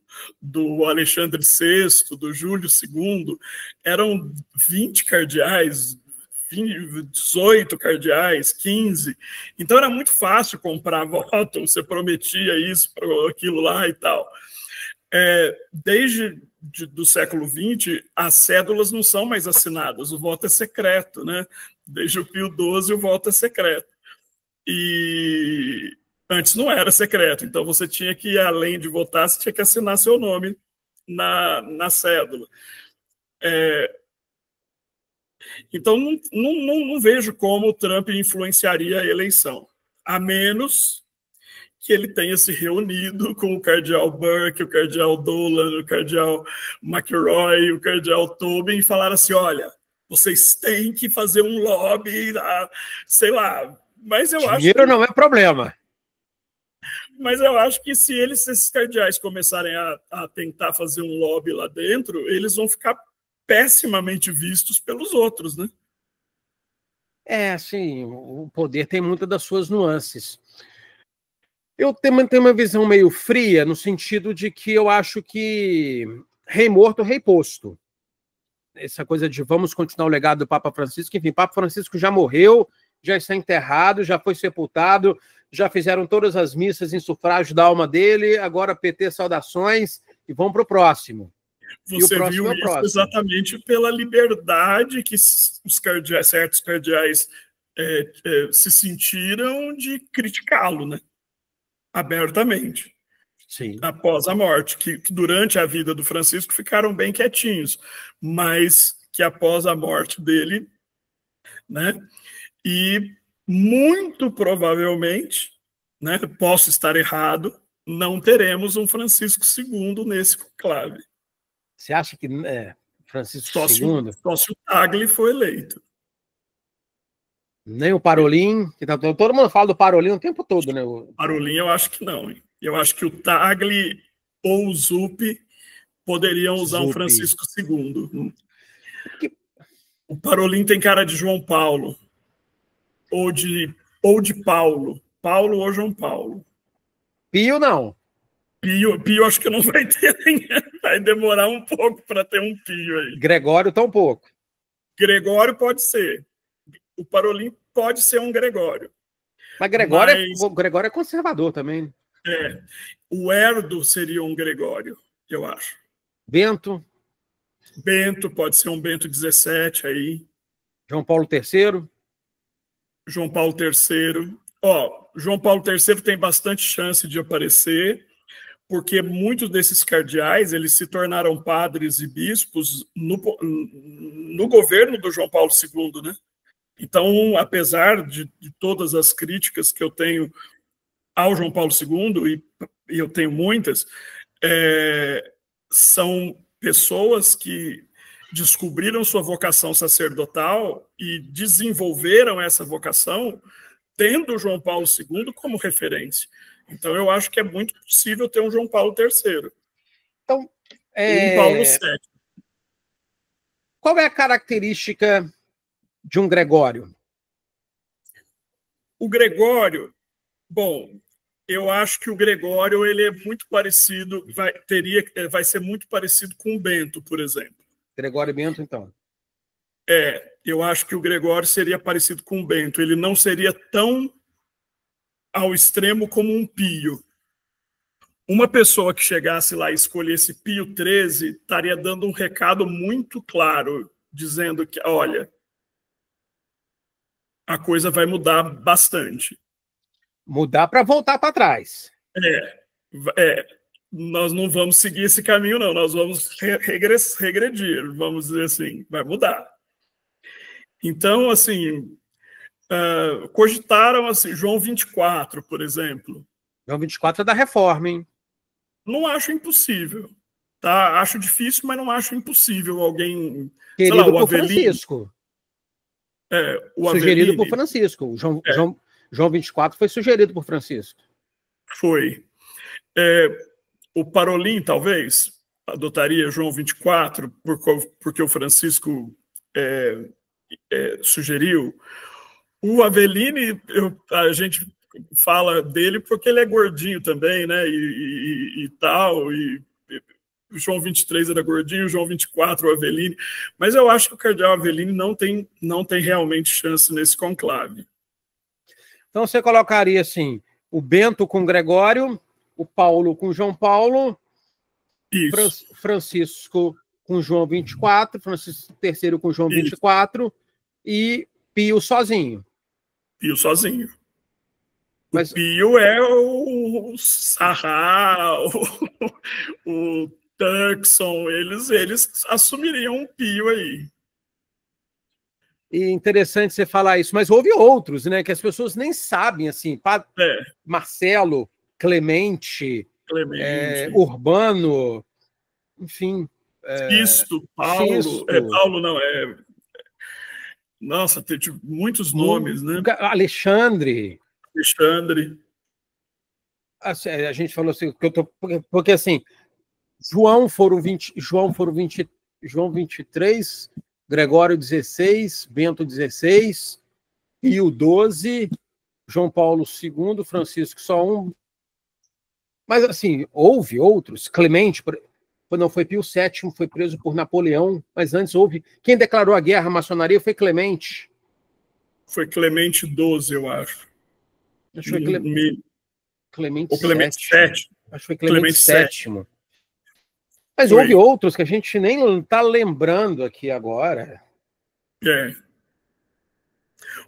B: do Alexandre VI, do Júlio II, eram 20 cardeais, 18 cardeais, 15. Então era muito fácil comprar voto, você prometia isso, aquilo lá e tal. Desde do século XX, as cédulas não são mais assinadas, o voto é secreto, né? Desde o Pio XII, o voto é secreto. E antes não era secreto, então você tinha que, além de votar, você tinha que assinar seu nome na cédula. Então, não vejo como o Trump influenciaria a eleição, a menos que ele tenha se reunido com o cardeal Burke, o cardeal Dolan, o cardeal McElroy, o cardeal Tobin, e falar assim, olha, vocês têm que fazer um lobby, sei lá. Mas eu acho
A: dinheiro não é problema.
B: Mas eu acho que se esses cardeais começarem a tentar fazer um lobby lá dentro, eles vão ficar pessimamente vistos pelos outros, né?
A: Sim, o poder tem muitas das suas nuances. Eu tenho uma visão meio fria, no sentido de que eu acho que rei morto, rei posto. Essa coisa de vamos continuar o legado do Papa Francisco, enfim, Papa Francisco já morreu, já está enterrado, já foi sepultado, já fizeram todas as missas em sufrágio da alma dele, agora PT saudações e vão para o próximo.
B: Você viu isso exatamente pela liberdade que os cardeais, certos cardeais se sentiram de criticá-lo, né? Abertamente.
A: Sim.
B: Após a morte, que durante a vida do Francisco ficaram bem quietinhos, mas que após a morte dele, né? E muito provavelmente, né, posso estar errado, não teremos um Francisco II nesse conclave.
A: Você acha que Francisco II?
B: Só se o Tagle for eleito.
A: Nem o Parolin, que todo mundo fala do Parolin o tempo todo, né? O
B: Parolin eu acho que não. Hein? Eu acho que o Tagle ou o Zuppi poderiam usar um Francisco II. O Parolin tem cara de João Paulo. Ou de Paulo. Paulo ou João Paulo.
A: Pio, não.
B: Pio acho que não vai ter ninguém. Vai demorar um pouco para ter um Pio aí.
A: Gregório tão pouco.
B: Gregório pode ser. O Parolin pode ser um Gregório.
A: Mas Gregório é conservador também.
B: O Erdo seria um Gregório, eu acho.
A: Bento
B: pode ser um Bento XVII aí.
A: João Paulo III.
B: João Paulo III. João Paulo III tem bastante chance de aparecer, porque muitos desses cardeais eles se tornaram padres e bispos no governo do João Paulo II, né? Então, apesar de todas as críticas que eu tenho ao João Paulo II, e eu tenho muitas, são pessoas que descobriram sua vocação sacerdotal e desenvolveram essa vocação tendo o João Paulo II como referência. Então, eu acho que é muito possível ter um João Paulo III.
A: Então,
B: um Paulo VII.
A: Qual é a característica de um Gregório?
B: O Gregório, bom, eu acho que o Gregório ele é muito parecido, vai ser muito parecido com o Bento, por exemplo.
A: Gregório e Bento, então.
B: Eu acho que o Gregório seria parecido com o Bento. Ele não seria tão ao extremo como um Pio. Uma pessoa que chegasse lá e escolhesse Pio XIII estaria dando um recado muito claro, dizendo que, olha, a coisa vai mudar bastante.
A: Mudar para voltar para trás.
B: Nós não vamos seguir esse caminho, não. Nós vamos regredir, vamos dizer assim, vai mudar. Então, assim, cogitaram assim, João 24, por exemplo.
A: João 24 é da reforma, hein?
B: Não acho impossível. Tá? Acho difícil, mas não acho impossível alguém...
A: Querido sei lá, por Francisco. Sugerido por Francisco. O João 24 foi sugerido por Francisco.
B: Foi. O Parolin, talvez, adotaria João 24, porque o Francisco sugeriu. O Avellini, a gente fala dele porque ele é gordinho também, né? E tal. E o João 23 era gordinho, o João 24, o Avelini. Mas eu acho que o cardeal Avelini não tem realmente chance nesse conclave.
A: Então você colocaria assim, o Bento com Gregório, o Paulo com João Paulo, Francisco com João 24, Francisco III com João 24 e Pio sozinho.
B: Pio sozinho. Mas o Pio é o Sarra, o Turkson, eles assumiriam um Pio aí.
A: E interessante você falar isso, mas houve outros, né, que as pessoas nem sabem, assim, Marcelo, Clemente. Urbano, enfim.
B: Sisto, Paulo. Paulo não, Nossa, tem muitos nomes, né?
A: Alexandre. Assim, a gente falou assim, porque assim, João 23, Gregório 16, Bento 16, Pio 12, João Paulo II, Francisco só um. Mas assim, houve outros, Clemente, não foi Pio VII, foi preso por Napoleão, mas antes houve. Quem declarou a guerra à maçonaria foi Clemente.
B: Foi Clemente XII, eu acho.
A: Acho que foi Clemente
B: VII.
A: Acho que foi Clemente VII. Mas houve outros que a gente nem está lembrando aqui agora.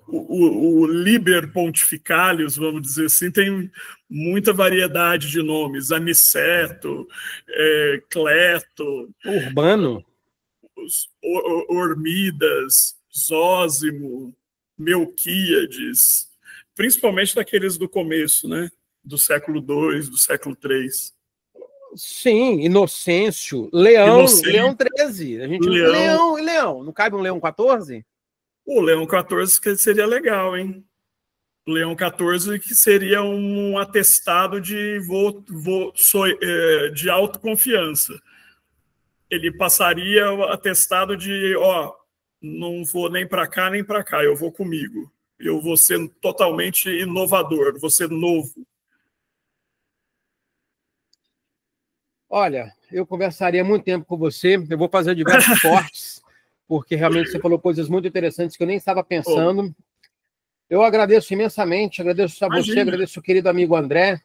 B: O Liber Pontificalis, vamos dizer assim, tem muita variedade de nomes. Aniceto, Cleto,
A: Urbano,
B: Ormidas, Zósimo, Melquíades, principalmente daqueles do começo, né? Do século II, do século III.
A: Sim, Inocêncio, Leão 13. A gente... Leão. Não cabe um Leão 14?
B: O Leão 14 que seria legal, hein? O Leão 14 que seria um atestado de de autoconfiança. Ele passaria o atestado de, não vou nem para cá nem para cá, eu vou comigo. Eu vou ser totalmente inovador, vou ser novo.
A: Olha, eu conversaria muito tempo com você, eu vou fazer diversos cortes, porque realmente você falou coisas muito interessantes que eu nem estava pensando. Eu agradeço imensamente, agradeço a você, agradeço o querido amigo André.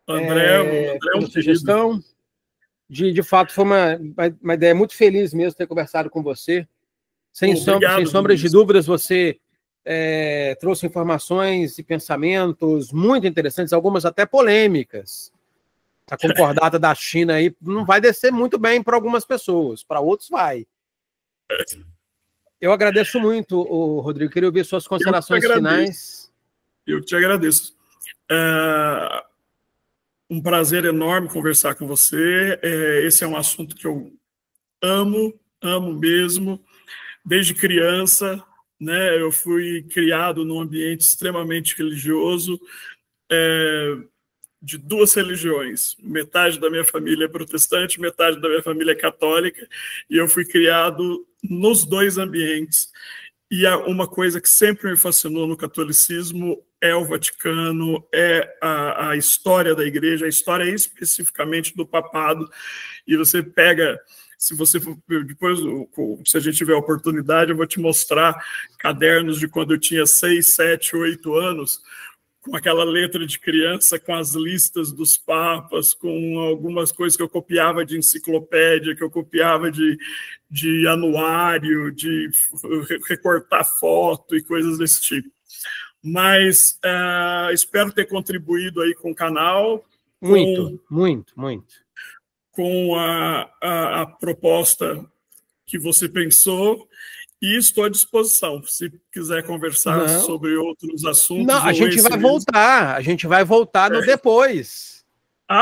A: Pela sugestão. De fato, foi uma ideia muito feliz mesmo ter conversado com você. Sem sombras de dúvidas, você trouxe informações e pensamentos muito interessantes, algumas até polêmicas. A concordata da China aí não vai descer muito bem para algumas pessoas, para outros vai. Eu agradeço muito, Rodrigo. Queria ouvir suas considerações finais.
B: Eu te agradeço. Um prazer enorme conversar com você. Esse é um assunto que eu amo mesmo. Desde criança, né? Eu fui criado num ambiente extremamente religioso, de duas religiões. Metade da minha família é protestante, metade da minha família é católica, e eu fui criado nos dois ambientes. E uma coisa que sempre me fascinou no catolicismo é o Vaticano, é a história da igreja, a história especificamente do papado. E você pega, se você depois, se a gente tiver a oportunidade, eu vou te mostrar cadernos de quando eu tinha 6, 7, 8 anos, com aquela letra de criança, com as listas dos papas, com algumas coisas que eu copiava de enciclopédia, que eu copiava de anuário, de recortar foto e coisas desse tipo. Mas espero ter contribuído aí com o canal.
A: Muito.
B: Com a proposta que você pensou. E estou à disposição, se quiser conversar sobre outros assuntos.
A: Não, a gente vai voltar no depois.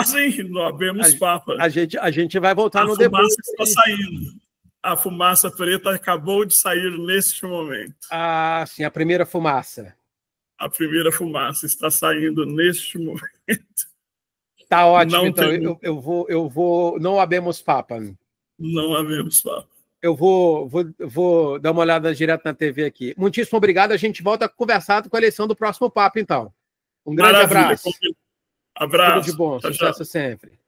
B: Sim, no Habemos Papa.
A: A gente vai voltar no depois.
B: A fumaça está saindo. A fumaça preta acabou de sair neste momento.
A: Sim, a primeira fumaça.
B: A primeira fumaça está saindo neste momento.
A: Tá ótimo, então. Eu vou. Não Habemos Papa.
B: Não Habemos Papa.
A: Eu vou dar uma olhada direto na TV aqui. Muitíssimo obrigado. A gente volta a conversar com a eleição do próximo Papa, então. Um grande abraço.
B: Abraço.
A: Tudo de bom,
B: Tchau,
A: sucesso
B: tchau.
A: sempre.